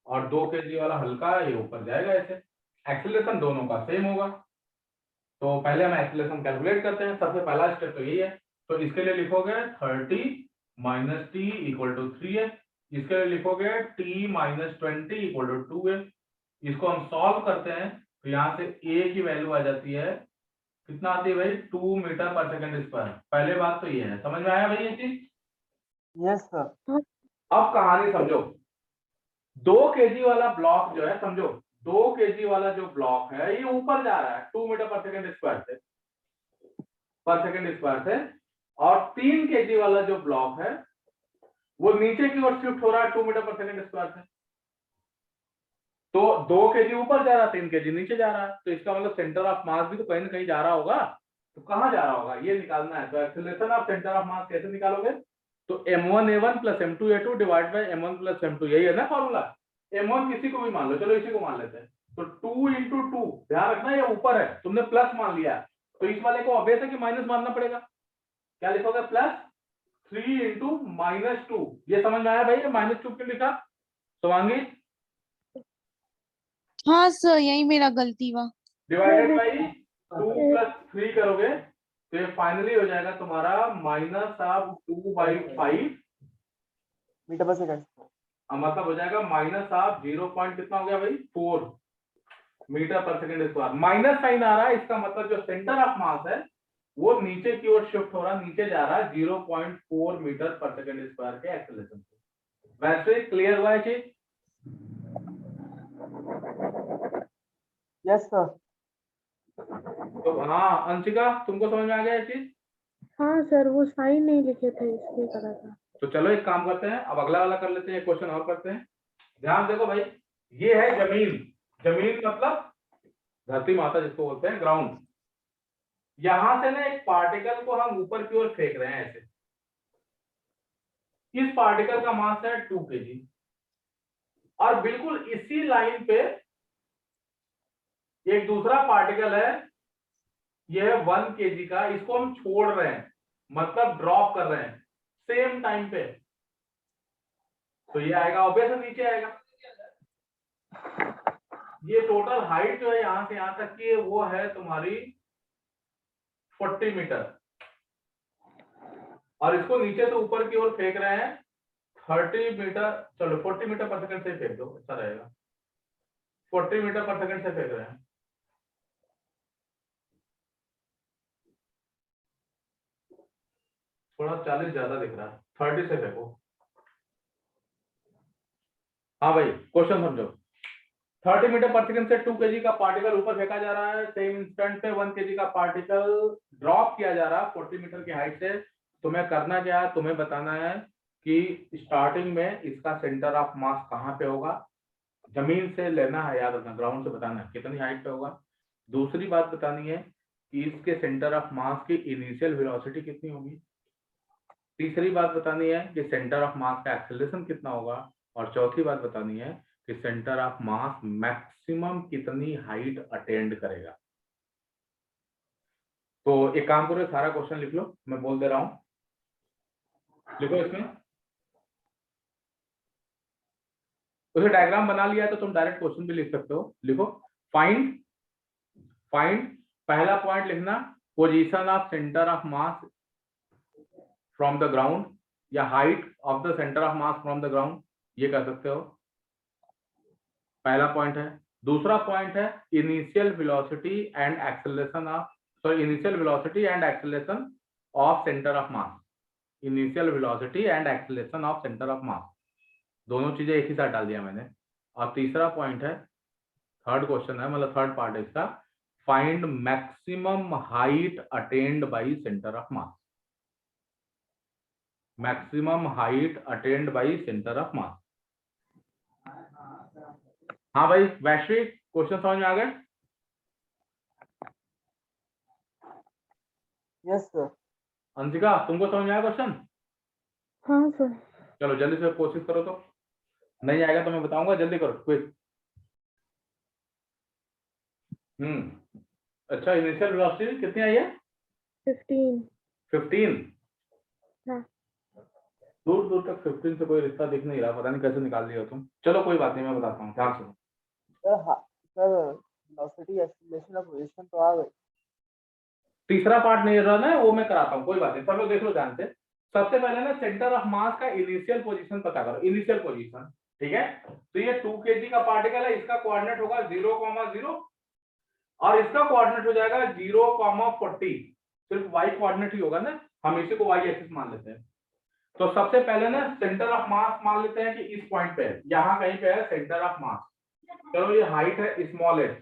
और 2 kg वाला हल्का है, ये ऊपर जाएगा। ऐसे एक्सेलरेशन दोनों का सेम होगा। तो पहले हम एक्सेलरेशन कैलकुलेट करते हैं। सबसे पहला स्टेप तो यही है। तो इसके लिए लिखोगे 30 - t = 3 है। इसके लिए लिखोगे t - 20 = 2 है। इसको हम सॉल्व करते हैं, तो यहाँ से a की वैल्यू आ जाती है, कितना आती है भाई, 2 मीटर/सेकंड स्क्वायर। पहले बात तो ये है, समझ में आया भाई ये चीज? Yes sir. अब कहानी समझो। 2 kg वाला ब्लॉक जो है, समझो 2 kg वाला जो ब्लॉक है, ये ऊपर जा रहा है 2 मीटर/सेकंड स्क्वायर से, और 3 kg वाला जो ब्लॉक है वो नीचे की ओर शिफ्ट हो रहा है 2 मीटर पर सेकंड स्क्वायर से। तो 2 kg ऊपर जा रहा है, 3 kg नीचे जा रहा है, तो इसका मतलब सेंटर ऑफ मास भी तो कहीं ना कहीं जा रहा होगा। तो कहां जा रहा होगा ये निकालना है। तो एक्सीलरेशन ऑफ सेंटर ऑफ मास कैसे निकालोगे? तो m1a1 plus m2a2 divide by m1 plus m2, यही है ना फॉर्मूला। m1 किसी को भी मान लो, चलो इसी को मान लेते हैं। तो 2 इंटू 2, ध्यान रखना ये ऊपर है, तुमने प्लस मान लिया, तो इस वाले को ऑब्वियस है कि माइनस मानना पड़ेगा। क्या लिखोगे? Plus 3 into -2। ये समझ में आया भाई? ये -2 क्यों लिखा शिवांगी? हाँ सर, यही मेरा गलती हुआ। डिवाइडेड बाई 2 प्लस 3 करोगे तो ये फाइनली हो जाएगा तुम्हारा -2/5 मीटर पर सेकंड। मतलब हो जाएगा -0 पॉइंट कितना हो गया भाई? 4 metre per second square. Minus sign आ रहा है, इसका मतलब जो सेंटर ऑफ मास है वो नीचे की ओर शिफ्ट हो रहा, नीचे जा रहा है 0.4 मीटर पर सेकंड स्क्वायर के एक्सेलरेशन से। वैसे क्लियर हुआ है चीज? Yes sir. तो हाँ अंशिका, तुमको समझ में आ गया ये चीज? हाँ सर, वो साइन नहीं लिखे थे इसलिए करा था। तो चलो एक काम करते हैं, अब अगला वाला कर लेते हैं, एक क्वेश्चन और करते हैं। ध्यान देखो भाई, ये है जमीन। जमीन मतलब धरती माता जिसको बोलते हैं, ग्राउंड। यहां से ना एक पार्टिकल को हम ऊपर की ओर फेंक रहे हैं ऐसे। इस पार्टिकल का मास है 2 kg और बिल्कुल इसी लाइन पे एक दूसरा पार्टिकल है, यह है 1 kg का, इसको हम छोड़ रहे हैं, मतलब ड्रॉप कर रहे हैं सेम टाइम पे। तो ये आएगा ऑब्वियस नीचे आएगा। ये टोटल हाइट जो है यहां से यहां तक की वो है तुम्हारी 40 मीटर और इसको नीचे से ऊपर की ओर फेंक रहे हैं 30 मीटर। चलो 40 मीटर पर सेकंड से फेंक दो, अच्छा रहेगा। 40 मीटर पर सेकंड से फेंक रहे हैं। थोड़ा 40 ज्यादा दिख रहा है, 30 से फेंको। हाँ भाई क्वेश्चन समझो। 30 मीटर पर सेकंड से 2 kg का पार्टिकल ऊपर फेंका जा रहा है, सेम इंस्टेंट पे 1 kg का पार्टिकल ड्रॉप किया जा रहा है 40 मीटर की हाइट से। तुम्हें करना क्या है? तुम्हें बताना है कि स्टार्टिंग में इसका सेंटर ऑफ मास कहाँ पे होगा। जमीन से लेना है, याद रखना, ग्राउंड से बताना है कितनी हाइट पे होगा। दूसरी बात बतानी है कि इसके सेंटर ऑफ मास की इनिशियल वेलोसिटी कितनी होगी। तीसरी बात बतानी है कि सेंटर ऑफ मास का एक्सेलरेशन कितना होगा। और चौथी बात बतानी है कि सेंटर ऑफ मास मैक्सिमम कितनी हाइट अटेंड करेगा। तो एक काम करो, सारा क्वेश्चन लिख लो, मैं बोल दे रहा हूं, लिखो इसमें। उसे डायग्राम बना लिया है तो तुम डायरेक्ट क्वेश्चन भी लिख सकते हो। लिखो फाइंड पहला पॉइंट लिखना, position of centre of mass from the ground या height of the centre of mass from the ground, ये कर सकते हो, पहला पॉइंट है। दूसरा पॉइंट है initial velocity and acceleration of centre of mass. Initial velocity and acceleration of centre of मास, दोनों चीजें एक ही साथ डाल दिया मैंने। और तीसरा पॉइंट है, थर्ड क्वेश्चन है, मतलब थर्ड पार्ट है इसका, find maximum height attained by centre of mass. Maximum height attained by centre of मास। हाँ भाई वैश्विक, क्वेश्चन समझ में आ गए? Yes sir. अंशिका तुमको समझ में आया क्वेश्चन? हाँ सर। चलो जल्दी से कोशिश करो, तो नहीं आएगा तो मैं बताऊंगा, जल्दी करो क्विक। अच्छा, इनिशियल वेलोसिटी कितनी आई है? 15। हाँ। दूर दूर तक 15 से कोई रिश्ता दिख नहीं रहा, पता नहीं कैसे निकाल लिया तुम। चलो कोई बात नहीं, मैं बताता हूँ, ध्यान सुनो। सर वेलोसिटी एक्सीलरेशन और पोजीशन तो आ गई। तीसरा पार्ट नहीं रहा ना, वो मैं कराता हूँ, कोई बात नहीं, सब लोग देख लो ध्यान से। सबसे पहले ना सेंटर ऑफ मास का इनिशियल पोजीशन पता करो, इनिशियल पोजीशन, ठीक है। तो ये 2 kg का पार्टिकल है, इसका कोऑर्डिनेट होगा 0,0 और इसका कोऑर्डिनेट हो जाएगा 0,40। सिर्फ y कोऑर्डिनेट ही होगा ना, हम इसी को y एक्सिस मान लेते हैं। तो सबसे पहले ना सेंटर ऑफ मास मान लेते हैं कि इस पॉइंट पे है, यहां कहीं पे है सेंटर ऑफ मास। चलो ये हाइट है स्मॉल h,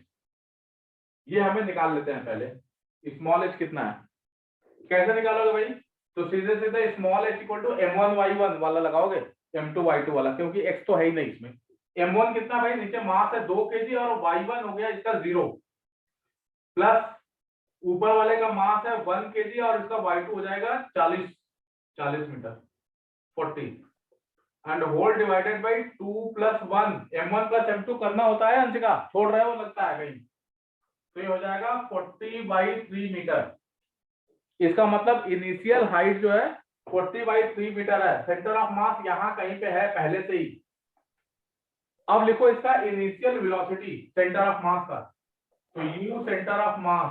ये हमें निकाल लेते हैं पहले। स्मॉल h कितना है, कैसे निकालोगे भाई? तो सीधे सीधे small h equal to m1y1 वाला लगाओगे, m2y2 वाला, क्योंकि x तो है ही नहीं इसमें। m1 कितना भाई, नीचे मास है 2 kg और y1 हो गया इसका 0, प्लस ऊपर वाले का मास है 1 kg और इसका y2 हो जाएगा 40 metre 40, and whole divided by 2 + 1, m1 + m2 करना होता है अंशिका, छोड़ रहे हो लगता है कहीं, तो ये हो जाएगा 40/3 मीटर। इसका मतलब इनिशियल हाइट जो है 40/3 मीटर है, सेंटर ऑफ मास यहाँ कहीं पे है पहले से ही। अब लिखो इसका इनिशियल वेलोसिटी सेंटर ऑफ मास का, तो u centre of mass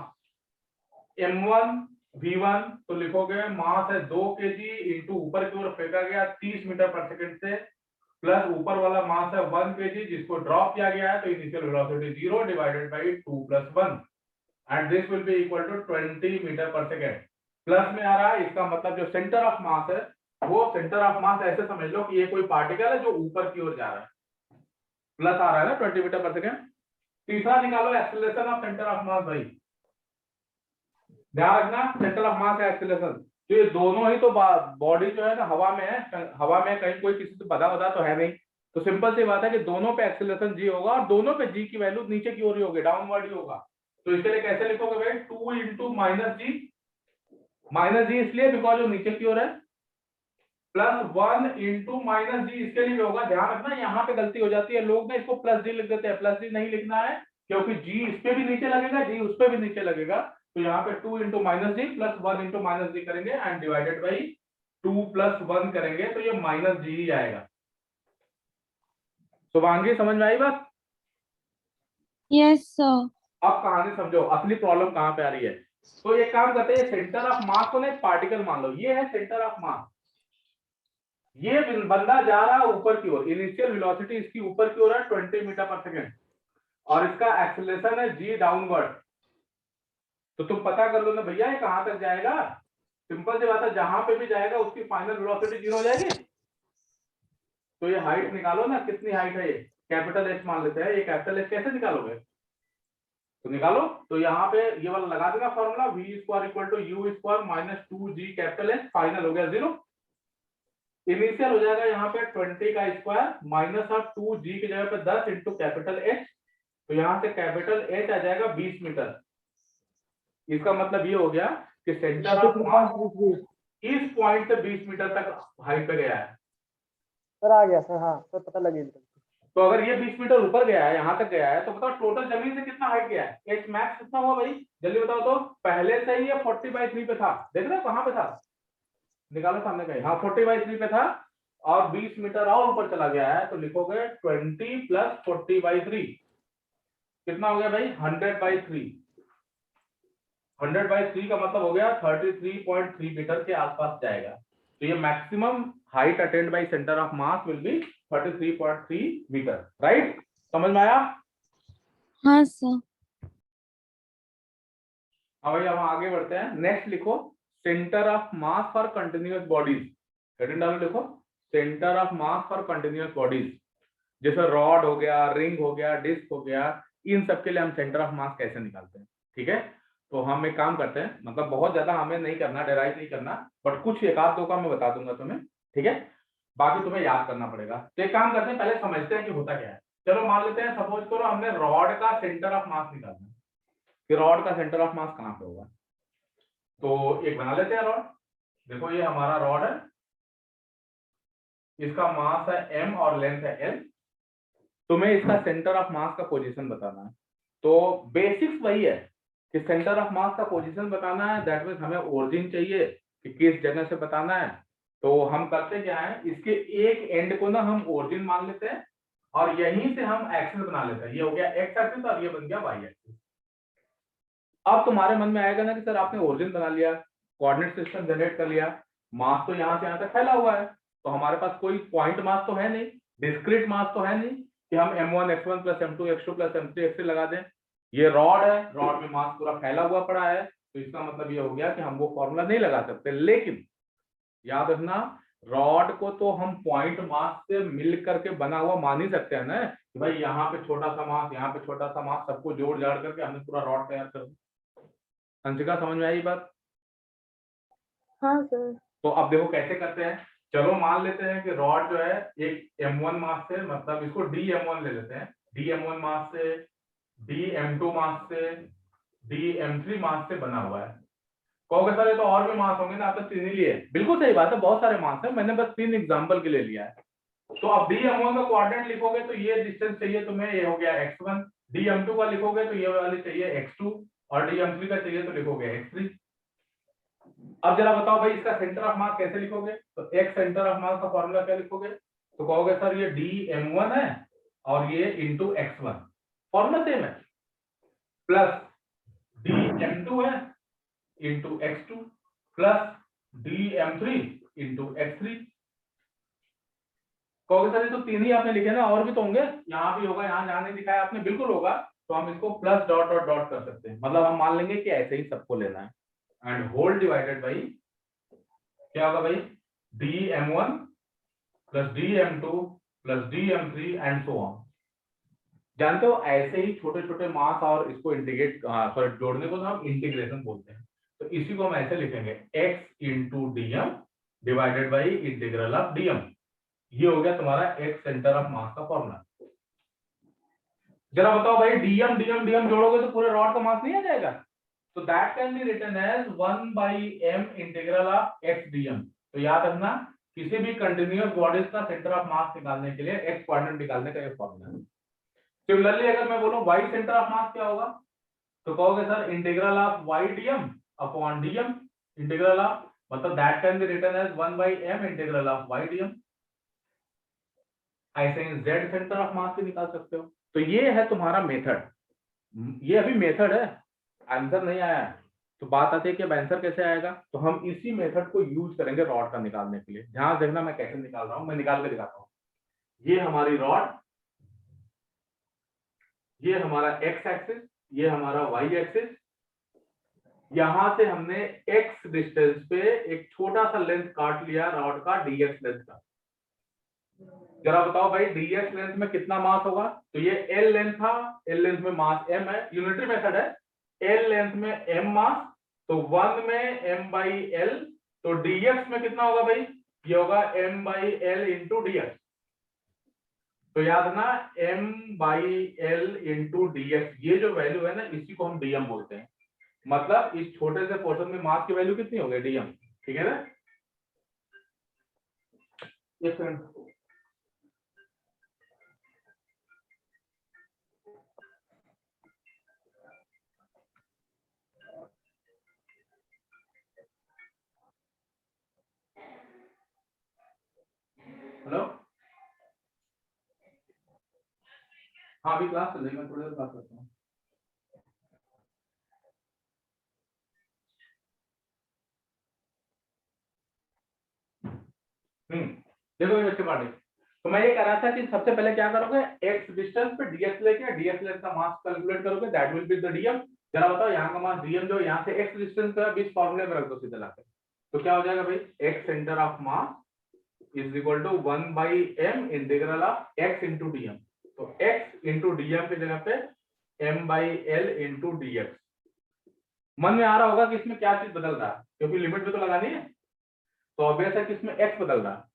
m1 v1, तो लिखोगे मास है 2 kg इंटू ऊपर की ओर फेंका गया 30 मीटर पर सेकंड से, प्लस ऊपर वाला मास है 1 kg जिसको ड्रॉप किया गया है, तो initial velocity 0 divided by 2 + 1, and this will be equal to 20 metre per second. Plus में आ रहा है, इसका मतलब जो सेंटर ऑफ मास है वो सेंटर ऑफ मास ऐसे समझ लो कि ये कोई पार्टिकल है जो ऊपर की ओर जा रहा है, प्लस आ रहा है ना 20 मीटर पर सेकंड। तीसरा निकालो एक्सेलरेशन ऑफ सेंटर ऑफ मास भाई, ध्यान रखना सेंटर ऑफ मास है एक्सेलरेशन, तो ये दोनों ही तो बॉडी जो है ना हवा में है, हवा में कहीं कोई किसी से बधा तो है नहीं, तो सिंपल सी बात है कि दोनों पे एक्सेलरेशन g होगा और दोनों पे g की वैल्यू नीचे की ओर ही होगी, डाउनवर्ड ही होगा। तो इसके लिए कैसे लिखोगे भाई, 2 × -g इसलिए बिकॉज जो नीचे की ओर है, प्लस 1 × -g इसके लिए भी होगा। ध्यान रखना यहाँ पे गलती हो जाती है, लोग ना इसको +g लिख देते हैं, +g नहीं लिखना है क्योंकि g इस पे भी नीचे लगेगा, g उस पे भी नीचे लगेगा, तो यहाँ पे 2 × -g प्लस 1 × -g करेंगे एंड डिवाइडेड बाई 2 + 1 करेंगे, तो ये -g ही आएगा। शुभांगी समझ में आई बात? Yes, sir. अब कहानी समझो, असली प्रॉब्लम कहाँ पे आ रही है। तो ये काम करते हैं, सेंटर ऑफ मास को ना एक पार्टिकल मान लो, ये है सेंटर ऑफ मास, ये बंदा जा रहा है ऊपर की ओर, इनिशियल वेलोसिटी इसकी ऊपर की ओर है 20 मीटर पर सेकंड, और इसका एक्सेलरेशन है g डाउनवर्ड। तो तुम पता कर लो ना भैया ये कहां तक जाएगा, सिंपल सी बात है, जहां पे भी जाएगा उसकी फाइनल वेलोसिटी 0 हो जाएगी। तो ये हाइट निकालो ना, कितनी हाइट है, ये कैपिटल H मान लेते हैं, ये कैपिटल H कैसे निकालोगे, तो निकालो, तो यहाँ पे ये वाला लगा देना formula, v² = u² - 2g capital H, final हो गया 0। इनिशियल हो जाएगा यहाँ पे 20 का स्क्वायर माइनस ऑफ 2g की जगह पे 10 इंटू कैपिटल H, तो यहाँ से कैपिटल H आ जाएगा 20 मीटर। इसका मतलब ये हो गया कि सेंटर ऑफ मास इस पॉइंट से 20 मीटर तक हाइट पे गया है। सर आ गया सर, हाँ सर पता लगेगा। तो अगर ये 20 मीटर ऊपर गया है, यहाँ तक गया है, तो बताओ टोटल जमीन से कितना हाइट गया है, H मैक्स कितना हुआ भाई, जल्दी बताओ तो। पहले से ही ये 40/3 पे था, देख रहे हो कहाँ पे था, निकालो सामने कहीं, हाँ 40/3 पे था, और 20 मीटर और ऊपर चला गया है, तो लिखोगे 20 + 40/3 कितना हो गया भाई, 100/3। 100/3 का मतलब हो गया 33.3 मीटर के आसपास जाएगा। तो ये maximum height attained by centre of mass will be 33.3 metre, right? समझ में आया? हाँ सर। अब भाई हम आगे बढ़ते हैं, नेक्स्ट लिखो centre of mass for continuous bodies, heading डालो, लिखो centre of mass for continuous bodies, जैसे रॉड हो गया, रिंग हो गया, डिस्क हो गया, इन सब के लिए हम सेंटर ऑफ मास कैसे निकालते हैं। ठीक है, तो हम एक काम करते हैं, मतलब बहुत ज्यादा हमें नहीं करना, डेराइव नहीं करना, बट कुछ एक आध दो का मैं बता दूंगा तुम्हें, ठीक है, बाकी तुम्हें याद करना पड़ेगा। तो एक काम करते हैं, पहले समझते हैं कि होता क्या है। चलो मान लेते हैं, सपोज करो हमने रॉड का सेंटर ऑफ मास निकालना है, कि रॉड का सेंटर ऑफ मास कहाँ पे होगा। तो एक बना लेते हैं रॉड, देखो ये हमारा रॉड है, इसका मास है m और लेंथ है l, तुम्हें इसका सेंटर ऑफ मास का पोजीशन बताना है। तो बेसिक्स वही है कि सेंटर ऑफ मास का पोजीशन बताना है, दैट मींस हमें ओरिजिन चाहिए कि किस जगह से बताना है। तो हम करते क्या है, इसके एक एंड को ना हम ओरिजिन मान लेते हैं और यहीं से हम एक्सिस बना लेते हैं, ये हो गया एक्स एक्सिस और ये बन गया वाई एक्सिस। अब तुम्हारे मन में आएगा ना कि सर आपने ओरिजिन बना लिया, कोऑर्डिनेट सिस्टम जनरेट कर लिया, मास तो यहाँ से यहाँ तक फैला हुआ है, तो हमारे पास कोई पॉइंट मास तो है नहीं, डिस्क्रीट मास तो है नहीं कि हम m1 x1 + m2 x2 + m3 x3 लगा दें। ये रॉड है, रॉड में मास पूरा फैला हुआ पड़ा है, तो इसका मतलब ये हो गया कि हम वो फॉर्मूला नहीं लगा सकते। लेकिन याद रखना, रॉड को तो हम पॉइंट मास से मिल करके बना हुआ मान ही सकते हैं ना, कि भाई यहाँ पे छोटा सा मास, यहाँ पे छोटा सा मास, सबको जोड़ जाड़ करके हमने पूरा रॉड तैयार कर दिया। अंशिका समझ में आई बात? हाँ सर। तो अब देखो कैसे करते हैं। चलो मान लेते हैं कि रॉड जो है एक m1 मास से, मतलब इसको dm1 ले लेते हैं, dm1 मास से, dm2 मास से, dm3 मास से बना हुआ है। कहोगे सर ये तो और भी मास होंगे ना, आप तो 3 ही लिए। बिल्कुल सही बात है, बहुत सारे मास है, मैंने बस 3 एग्जांपल के लिए लिया है। तो अब dm1 का कोऑर्डिनेट लिखोगे तो ये डिस्टेंस चाहिए तुम्हें, ये हो गया x1, dm2 का लिखोगे तो ये वाली चाहिए x2, और dm3 का चाहिए तो लिखोगे x3। अब जरा बताओ भाई इसका सेंटर ऑफ मास कैसे लिखोगे, तो x सेंटर ऑफ मास का फॉर्मूला क्या लिखोगे, तो कहोगे सर ये dm1 है और ये इंटू x1, फॉर्मूला सेम है, प्लस dm2 है into x2 plus dm3 into x3। कहोगे सर ये तो 3 ही आपने लिखे ना, और भी तो होंगे, यहाँ भी होगा, यहाँ नहीं दिखाया आपने, बिल्कुल होगा। तो हम इसको प्लस डॉट डॉट डॉट कर सकते हैं, मतलब हम मान लेंगे कि ऐसे ही सबको लेना है, एंड होल डिवाइडेड बाई क्या होगा भाई, dm1 plus dm2 plus dm3 and so on. जानते हो ऐसे ही छोटे छोटे मास और इसको इंटीग्रेट सॉरी जोड़ने को तो हम इंटीग्रेशन बोलते हैं। तो इसी को हम ऐसे लिखेंगे x into dm divided by integral of dm। ये हो गया तुम्हारा x सेंटर ऑफ मास का फॉर्मूला। जरा बताओ भाई dm dm dm जोड़ोगे तो पूरे रॉड का मास नहीं आ जाएगा, तो that can be written as 1/m integral of x dm। तो याद रखना किसी भी कंटिन्यूअस बॉडीज का सेंटर ऑफ मास निकालने के लिए x कोऑर्डिनेट निकालने का ये फॉर्मूला है। सिमिलरली अगर मैं बोलूं y सेंटर ऑफ मास क्या होगा, तो कहोगे sir integral of y dm upon dm, integral of मतलब that can be written as 1/m integral of y dm। ऐसे ही z सेंटर ऑफ मास भी निकाल सकते हो। तो ये है तुम्हारा मेथड, ये अभी मेथड है, आंसर नहीं आया है। तो बात आती है कि अब आंसर कैसे आएगा, तो हम इसी मेथड को यूज करेंगे रॉड का निकालने के लिए। ध्यान देखना मैं कैसे निकाल रहा हूं, मैं निकाल के दिखाता हूं। ये हमारी रॉड, ये हमारा x एक्सिस, ये हमारा y एक्सिस, यहां से हमने x डिस्टेंस पे एक छोटा सा लेंथ काट लिया रॉड का dx लेंथ का। जरा बताओ भाई dx लेंथ में कितना मास होगा, तो ये l लेंथ था, l लेंथ में मास m है, यूनिटरी मेथड है, l लेंथ में m मास, तो 1 में m by l, तो dx में कितना होगा भाई, ये होगा m by l into dx। तो याद रखना m by l into dx, ये जो वैल्यू है ना इसी को हम dm बोलते हैं। मतलब इस छोटे से पोर्शन में मास की वैल्यू कितनी हो गई dm, ठीक है ना। एक सेकंड, हेलो, हाँ अभी क्लास चल रही है, मैं थोड़ी देर बात करता हूँ। देखो ये बच्चे पार्टी, तो मैं ये कह रहा था कि सबसे पहले क्या करोगे, x डिस्टेंस पे dx लेके dx लेंथ का मास कैलकुलेट करोगे, that will be the dm। जरा बताओ यहाँ का मास dm जो यहाँ से x डिस्टेंस पे बीच फॉर्मूले में रख दो सीधे लाके, तो क्या हो जाएगा भाई, x centre of mass is equal to 1/m integral of x into dm। तो x इंटू dm की जगह पे m by l into dx। मन में आ रहा होगा कि इसमें क्या चीज बदल रहा है, क्योंकि लिमिट भी तो लगानी है, तो ऑब्वियस है कि इसमें x बदल रहा है।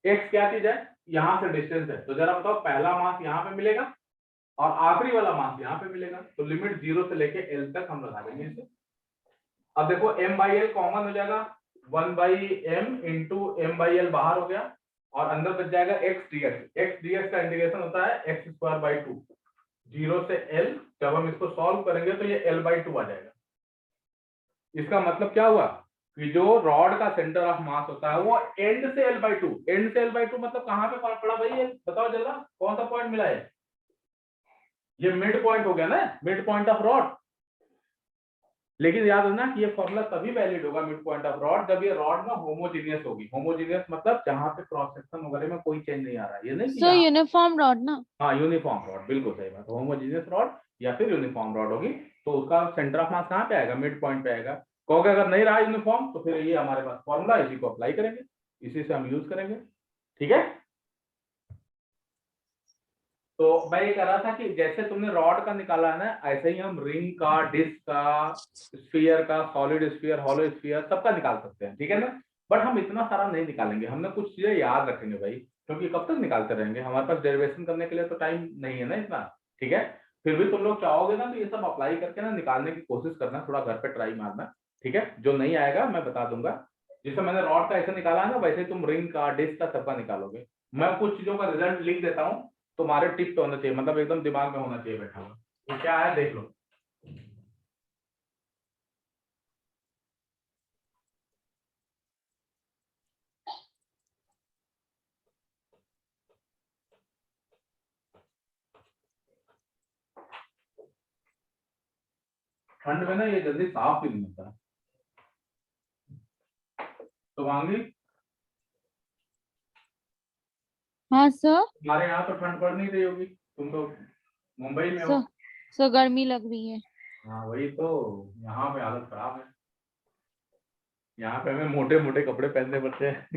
x क्या चीज है, यहाँ से डिस्टेंस है, तो जरा बताओ पहला मास यहाँ पे मिलेगा और आखिरी वाला मास यहाँ पे मिलेगा, तो लिमिट 0 से लेके l तक हम लगा देंगे इसे। अब देखो m by l कॉमन हो जाएगा, 1/m into m by l बाहर हो गया और अंदर बच जाएगा x dx। x dx का इंटीग्रेशन होता है x²/2, 0 से l। जब हम इसको सॉल्व करेंगे तो ये l/2 आ जाएगा। इसका मतलब क्या हुआ कि जो रॉड का सेंटर ऑफ मास होता है वो एंड से l/2, एंड से l/2 मतलब कहां पे पड़ा भाई, ये बताओ जल्दी, कौन सा पॉइंट मिला है, ये मिड पॉइंट हो गया ना, मिड पॉइंट ऑफ रॉड। लेकिन याद रखना कि ये फॉर्मूला तभी वैलिड होगा मिड पॉइंट ऑफ रॉड जब ये रॉड ना होमोजेनियस होगी। होमोजेनियस मतलब जहां पे क्रॉस सेक्शन वगैरह में कोई चेंज नहीं आ रहा है, ये नहीं So uniform rod ना, हाँ यूनिफॉर्म रॉड, बिल्कुल सही बात, होमोजेनियस रॉड या फिर यूनिफॉर्म रॉड होगी, तो उसका सेंटर ऑफ मास कहाँ पे आएगा, मिड पॉइंट पे आएगा। कहोगे अगर नहीं रहा यूनिफॉर्म तो फिर ये हमारे पास फॉर्मूला, इसी को अप्लाई करेंगे, इसी से हम यूज करेंगे, ठीक है। तो मैं ये कह रहा था कि जैसे तुमने रॉड का निकाला है ना, ऐसे ही हम रिंग का, डिस्क का, स्फीयर का, सॉलिड स्फीयर, हॉलो स्फीयर सबका निकाल सकते हैं, ठीक है ना। बट हम इतना सारा नहीं निकालेंगे, हमने कुछ चीजें याद रखेंगे भाई, क्योंकि कब तक निकालते रहेंगे, हमारे पास डेरिवेशन करने के लिए तो टाइम नहीं है ना इतना। ठीक है, फिर भी तुम लोग चाहोगे ना तो ये सब अप्लाई करके ना निकालने की कोशिश करना, थोड़ा घर पे ट्राई मारना। ठीक है, जो नहीं आएगा मैं बता दूंगा, जैसे मैंने रॉड का ऐसे निकाला है ना, वैसे ही तुम रिंग का, डिस्क का, सबका निकालोगे। मैं कुछ चीजों का रिजल्ट लिख देता हूँ, तुम्हारे टिप पे होना चाहिए, मतलब एकदम दिमाग में होना चाहिए बैठा हुआ। तो क्या है देख लो। ठंड में ना ये जल्दी साफ भी नहीं होता। तो वांगी, हाँ सर। हमारे यहाँ तो ठंड पड़ नहीं रही होगी, तुम तो मुंबई में हो। सर गर्मी लग रही है। हाँ वही तो, यहाँ पे हालत खराब है, यहाँ पे हमें मोटे मोटे कपड़े पहनने पड़ते हैं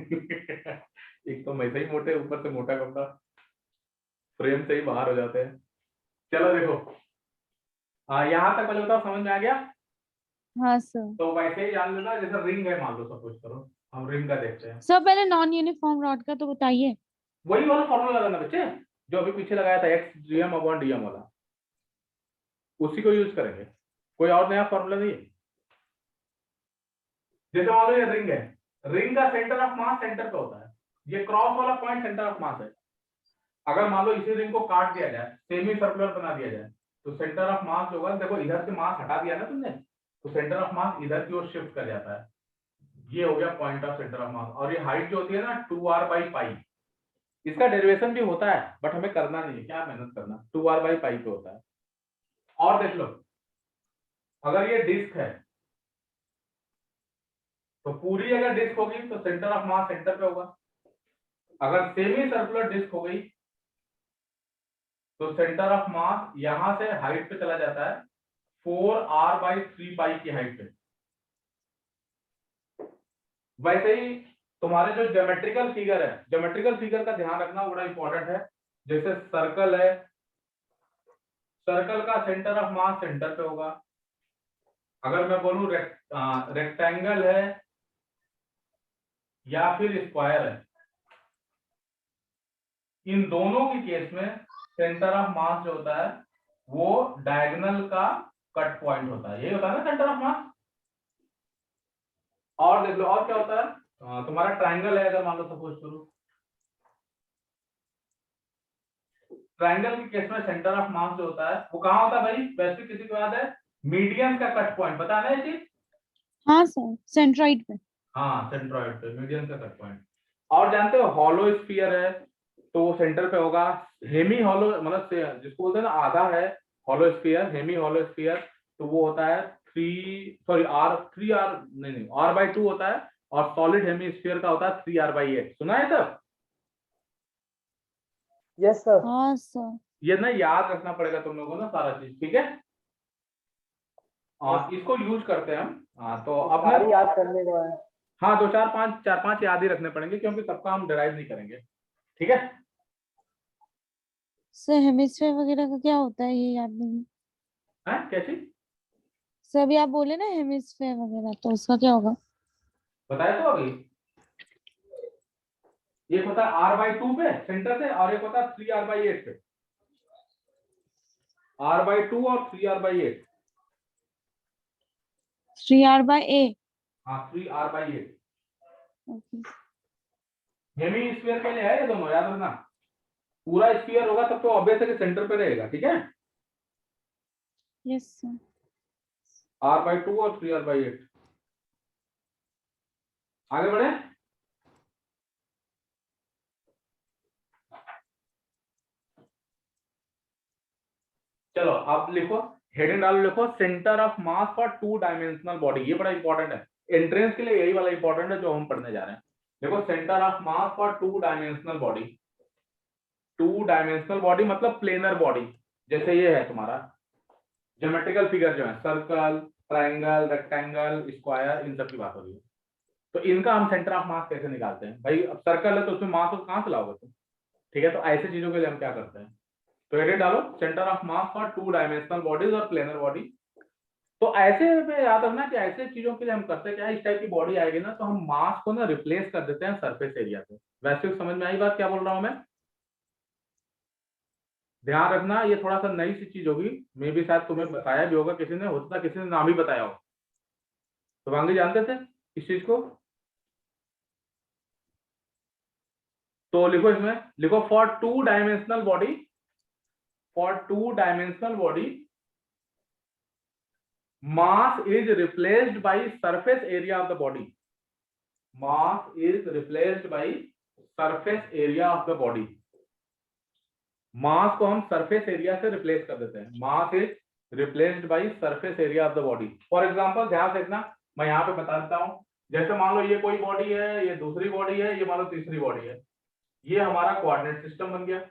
एक तो मैं से ही मोटे, ऊपर से मोटा कपड़ा, फ्रेम से ही बाहर हो जाते हैं। चलो देखो, यहाँ तक पहले बताओ, समझ में आ गया? हाँ सर। तो वैसे ही जान लेना, जैसे रिंग है मान लो, सपोज करो हम रिंग का देखते हैं। सर पहले नॉन यूनिफॉर्म रॉड का तो बताइए। वही वाला फॉर्मूला लगाना बच्चे, जो अभी पीछे लगाया था, एक्स जीएम अपॉन डीएम वाला, उसी को यूज करेंगे, कोई और नया फॉर्मूला नहीं है। जैसे मान लो ये रिंग है, रिंग का सेंटर ऑफ मास सेंटर पे होता है, ये क्रॉस वाला पॉइंट सेंटर ऑफ मास है। अगर मान लो इसी रिंग को काट दिया जाए, सेमी सर्कुलर बना दिया जाए, तो सेंटर ऑफ मास जो होगा, देखो इधर से मास हटा दिया ना तुमने, तो सेंटर ऑफ मास इधर की ओर शिफ्ट कर जाता है, ये हो गया पॉइंट ऑफ सेंटर ऑफ मास। और ये हाइट जो होती है ना 2r/पाई, इसका डेरिवेशन भी होता है बट हमें करना नहीं है, क्या मेहनत करना, 2r/पाई पे होता है। और देख लो, अगर ये डिस्क है तो पूरी अगर डिस्क होगी तो सेंटर ऑफ मास सेंटर पे होगा, अगर सेमी सर्कुलर डिस्क हो गई तो सेंटर ऑफ मास यहां से हाइट पे चला जाता है 4r/3 पाई की हाइट पे। वैसे ही तुम्हारे जो ज्योमेट्रिकल फिगर है, ज्योमेट्रिकल फिगर का ध्यान रखना बड़ा इंपॉर्टेंट है। जैसे सर्कल है, सर्कल का सेंटर ऑफ मास सेंटर पे होगा। अगर मैं बोलूं रेक्टेंगल है या फिर स्क्वायर है, इन दोनों के केस में सेंटर ऑफ मास जो होता है वो डायगोनल का कट पॉइंट होता है, यही होता है ना सेंटर ऑफ मास। और देख लो और क्या होता है, तुम्हारा ट्रायंगल है, अगर मान लो सपोज करो, ट्रायंगल के केस में सेंटर ऑफ मास जो होता है वो कहाँ होता है भाई, वैसे किसी को याद है, मीडियन का कट पॉइंट, पता है ना ये चीज? हाँ सर, सेंट्रॉइड पे। हाँ सेंट्रॉइड पे, मीडियन का कट पॉइंट। और जानते हो हॉलो स्फीयर है तो वो सेंटर पे होगा। हेमी हॉलो मतलब जिसको बोलते हैं ना आधा है hollow sphere, hemi hollow sphere, तो वो होता है 3r नहीं r/2 होता है, और सॉलिड हेमी स्फीयर का होता है 3r/8। सुना है तब? Yes sir. हाँ सर। ये ना याद रखना पड़ेगा तुम लोगों को ना सारा चीज, ठीक है? इसको यूज करते हैं हम। तो अब सारी याद करने को है। हाँ, दो चार पांच याद ही रखने पड़ेंगे, क्योंकि सबका हम डिराइव नहीं करेंगे, ठीक है? सर हेमिस्फेयर वगैरह का क्या होता है, ये याद नहीं। हैं कैसी? सर अभी आप बोले ना हेमिस्फेयर वगैरह, तो उसका क्या होगा? बताया तो अभी, एक होता है r/2 पे सेंटर से, और एक होता है 3r/8 पे, r/2 और 3r/8। 3r/8। हाँ 3r/8 ओके। हेमी स्फीयर के लिए है ये दोनों, याद रखना। पूरा स्फीयर होगा तब तो ऑब्वियस है कि सेंटर पे रहेगा, ठीक है? Yes sir. r/2 और 3r/8। आगे बढ़े। चलो अब लिखो, हेडिंग डालो, लिखो centre of mass for 2 dimensional body. ये बड़ा इंपॉर्टेंट है, एंट्रेंस के लिए यही वाला इंपॉर्टेंट है जो हम पढ़ने जा रहे हैं। देखो centre of mass for 2 dimensional body, 2 dimensional body मतलब प्लेनर बॉडी, जैसे ये है तुम्हारा ज्योमेट्रिकल फिगर जो है, सर्कल, ट्रायंगल, रेक्टेंगल, स्क्वायर, इन सब की बात हो रही है। तो इनका हम सेंटर ऑफ मास कैसे निकालते हैं भाई? अब सर्कल है तो उसमें मास को कहां से लाओगे तुम, ठीक है? तो ऐसे चीजों के लिए हम क्या करते हैं, तो एडिट डालो, centre of mass for 2 dimensional bodies और प्लेनर बॉडी। तो ऐसे में याद रखना कि ऐसे चीजों के लिए हम करते क्या है, इस टाइप की बॉडी आएगी ना तो हम मास को ना रिप्लेस कर देते हैं सरफेस एरिया से। वैसे समझ में आई बात क्या बोल रहा हूं मैं? ध्यान रखना, ये थोड़ा सा नई सी चीज होगी, मे भी शायद तुम्हें बताया भी होगा किसी ने, हो सकता है किसी ने नाम ही बताया हो। तो वांगी जानते थे इस चीज को? तो लिखो, इसमें लिखो for two dimensional body, for two dimensional body mass is replaced by surface area of the body, mass is replaced by surface area of the body, मास को हम सरफेस एरिया से रिप्लेस कर देते हैं, mass is replaced by surface area of the body. For example ध्यान से देखना, मैं यहाँ पे बता देता हूँ, जैसे मान लो ये कोई बॉडी है, ये दूसरी बॉडी है, ये मान लो तीसरी बॉडी है, ये हमारा कोऑर्डिनेट सिस्टम बन गया।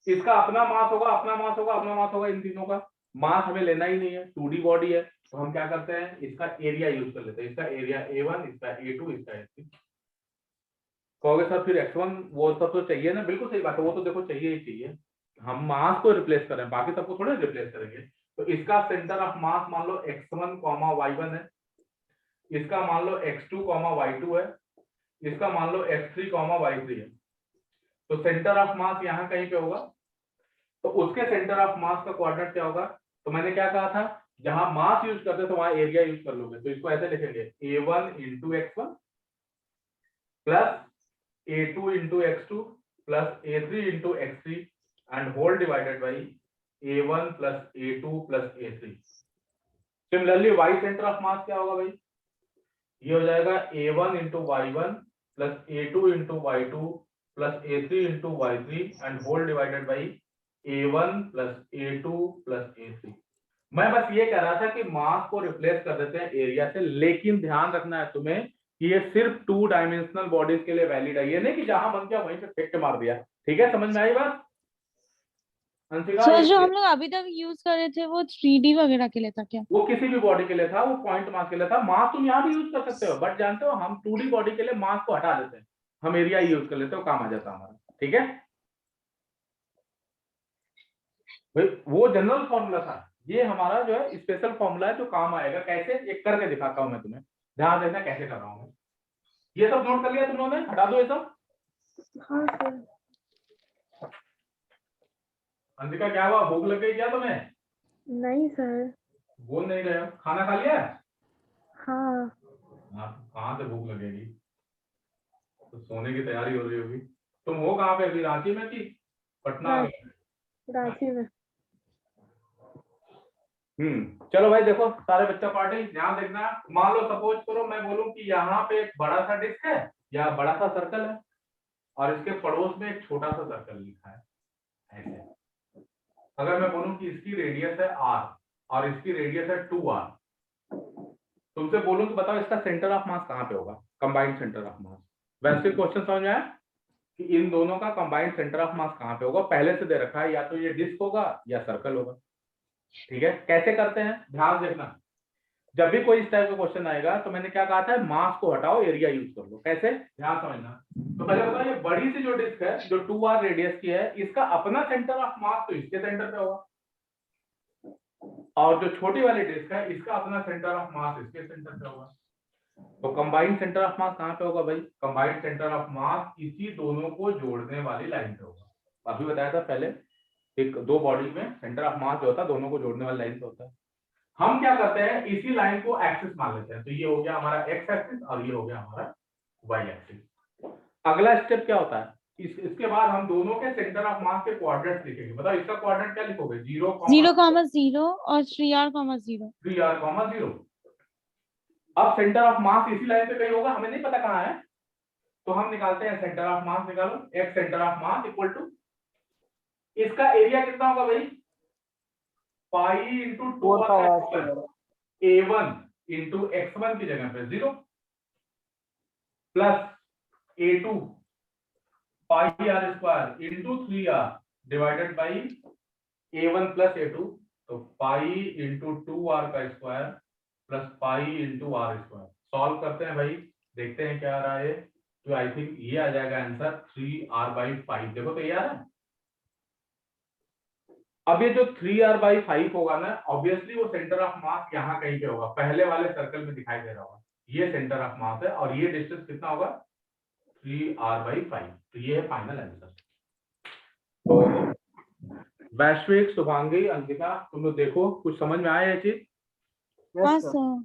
इसका अपना मास होगा, अपना मास होगा, अपना मास होगा, इन तीनों का मास हमें लेना ही नहीं है, 2D बॉडी है, तो हम क्या करते हैं, इसका एरिया यूज कर लेते हैं, इसका एरिया A1, इसका A2, इसका A3। कहोगे सर फिर X1 वो सब तो चाहिए ना, बिल्कुल सही बात है, वो तो देखो चाहिए ही चाहिए, हम मास को रिप्लेस कर रहे हैं, बाकी सबको थोड़े रिप्लेस करेंगे। तो इसका सेंटर ऑफ मास मान लो X1, Y1 है, इसका मान लो X2, Y2 है, इसका मान लो X3, Y3 है। तो सेंटर ऑफ मास यहाँ कहीं पे होगा, तो उसके सेंटर ऑफ मास का कोऑर्डिनेट क्या होगा? तो मैंने क्या कहा था, जहां मास यूज करते तो वहां एरिया यूज कर लोगे, तो इसको ऐसे लिखेंगे A1 into X1 plus A2 into X2 plus A3 into X3 and whole divided by A1 plus A2 plus A3। Similarly y centre of mass क्या होगा भाई? ये हो जाएगा A1 into Y1 plus A2 into Y2 plus A3 into Y3 and whole divided by A1 plus A2 plus A3। मैं बस ये कह रहा था कि मास को रिप्लेस कर देते हैं एरिया से, लेकिन ध्यान रखना है तुम्हें कि ये सिर्फ 2 डायमेंशनल बॉडीज के लिए वैलिड है, ये नहीं कि जहां बन गया वहीं पे फेंक के मार दिया। ठीक है, समझ में आई बात? अंशिका, सर जो हम लोग अभी तक यूज कर रहे थे वो 3D वगैरह के लिए था क्या? वो किसी भी बॉडी के लिए था, वो पॉइंट मास के लिए था। मास तुम यहाँ भी यूज कर सकते हो, बट जानते हो हम 2D बॉडी के लिए मास को हटा देते हैं, हम एरिया यूज कर लेते हो, काम आ जाता हमारा। ठीक है भाई, वो जनरल फॉर्मूला था, ये हमारा जो है स्पेशल फॉर्मूला है जो काम आएगा। कैसे, एक करके दिखाता हूं मैं तुम्हें, ध्यान देना कैसे कर रहा हूं मैं। ये सब नोट कर लिया तुम लोगों ने? हटा दो ये सब। हाँ सर। अंशिका क्या हुआ, भूख लग गई क्या तुम्हें? नहीं सर। बोल नहीं रहे हो, खाना खा लिया? हाँ। कहाँ से भूख लगेगी, तो सोने की तैयारी हो रही होगी। तुम हो कहाँ पे अभी, रांची में कि पटना में? रांची में। चलो भाई देखो सारे बच्चा पार्टी, ध्यान देखना। मान लो सपोज करो मैं बोलूं कि यहाँ पे एक बड़ा सा डिस्क है या बड़ा सा सर्कल है और इसके पड़ोस में एक छोटा सा सर्कल लिखा है, ऐसे। अगर मैं बोलूं कि इसकी रेडियस है r और इसकी रेडियस है 2r, तुमसे बोलूं कि बताओ इसका सेंटर ऑफ मास कहाँ पे होगा, कंबाइंड सेंटर ऑफ मास। वैसे क्वेश्चन समझ में आया कि इन दोनों का कंबाइंड सेंटर ऑफ मास कहाँ पे होगा? पहले से दे रखा है, या तो ये डिस्क होगा या सर्कल होगा। ठीक है, कैसे करते हैं ध्यान देखना, जब भी कोई इस टाइप का क्वेश्चन आएगा तो मैंने क्या कहा था, मास को हटाओ एरिया यूज कर लो। कैसे, ध्यान समझना। तो पहले बताओ, ये बड़ी सी जो डिस्क है जो 2r रेडियस की है, इसका अपना सेंटर ऑफ मास तो इसके सेंटर पे होगा, और जो छोटी वाली डिस्क है इसका अपना सेंटर ऑफ मास इसके सेंटर पे होगा। तो कंबाइंड सेंटर ऑफ मास कहाँ पे होगा भाई? कंबाइंड सेंटर ऑफ मास इसी दोनों को जोड़ने वाली लाइन पे होगा। अभी बताया था पहले, एक दो बॉडी में सेंटर ऑफ मास जो होता है दोनों को जोड़ने वाली लाइन पे होता है। हम क्या करते हैं, इसी लाइन को एक्सिस मान लेते हैं, तो ये हो गया हमारा एक्स एक्सिस और ये हो गया हमारा वाई एक्सिस। अगला स्टेप क्या होता है, इसके बाद हम दोनों के सेंटर ऑफ मास के कोऑर्डिनेट्स लिखेंगे। बताओ इसका कोऑर्डिनेट क्या लिखोगे? 0, 0, 0 और 3r, 0। 3r, 0। अब सेंटर ऑफ मास इसी लाइन पे कहीं होगा, हमें नहीं पता कहाँ है, तो हम निकालते हैं सेंटर ऑफ मास, निकालो x centre of mass equal to, इसका एरिया कितना होगा भाई? पाई into 2r, A1 into x1 की जगह पे 0 plus A2 pi r square into 3r divided by A1 plus A2, तो पाई इंटू 2r का square plus pi into r square. Solve करते हैं भाई, देखते हैं क्या आ रहा है। तो आई थिंक ये आ जाएगा आंसर 3r/5। देखो तो ये आ रहा है, अब ये जो 3r/5 होगा ना, ऑब्वियसली वो सेंटर ऑफ मास यहाँ कहीं पे होगा, पहले वाले सर्कल में दिखाई दे रहा होगा, ये सेंटर ऑफ मास है और ये डिस्टेंस कितना होगा 3r/5। तो ये है फाइनल आंसर। तो वैश्विक, शुभांगी, अंकिता, तुम लोग देखो कुछ समझ में आया ये चीज? हाँ यस सर। सर।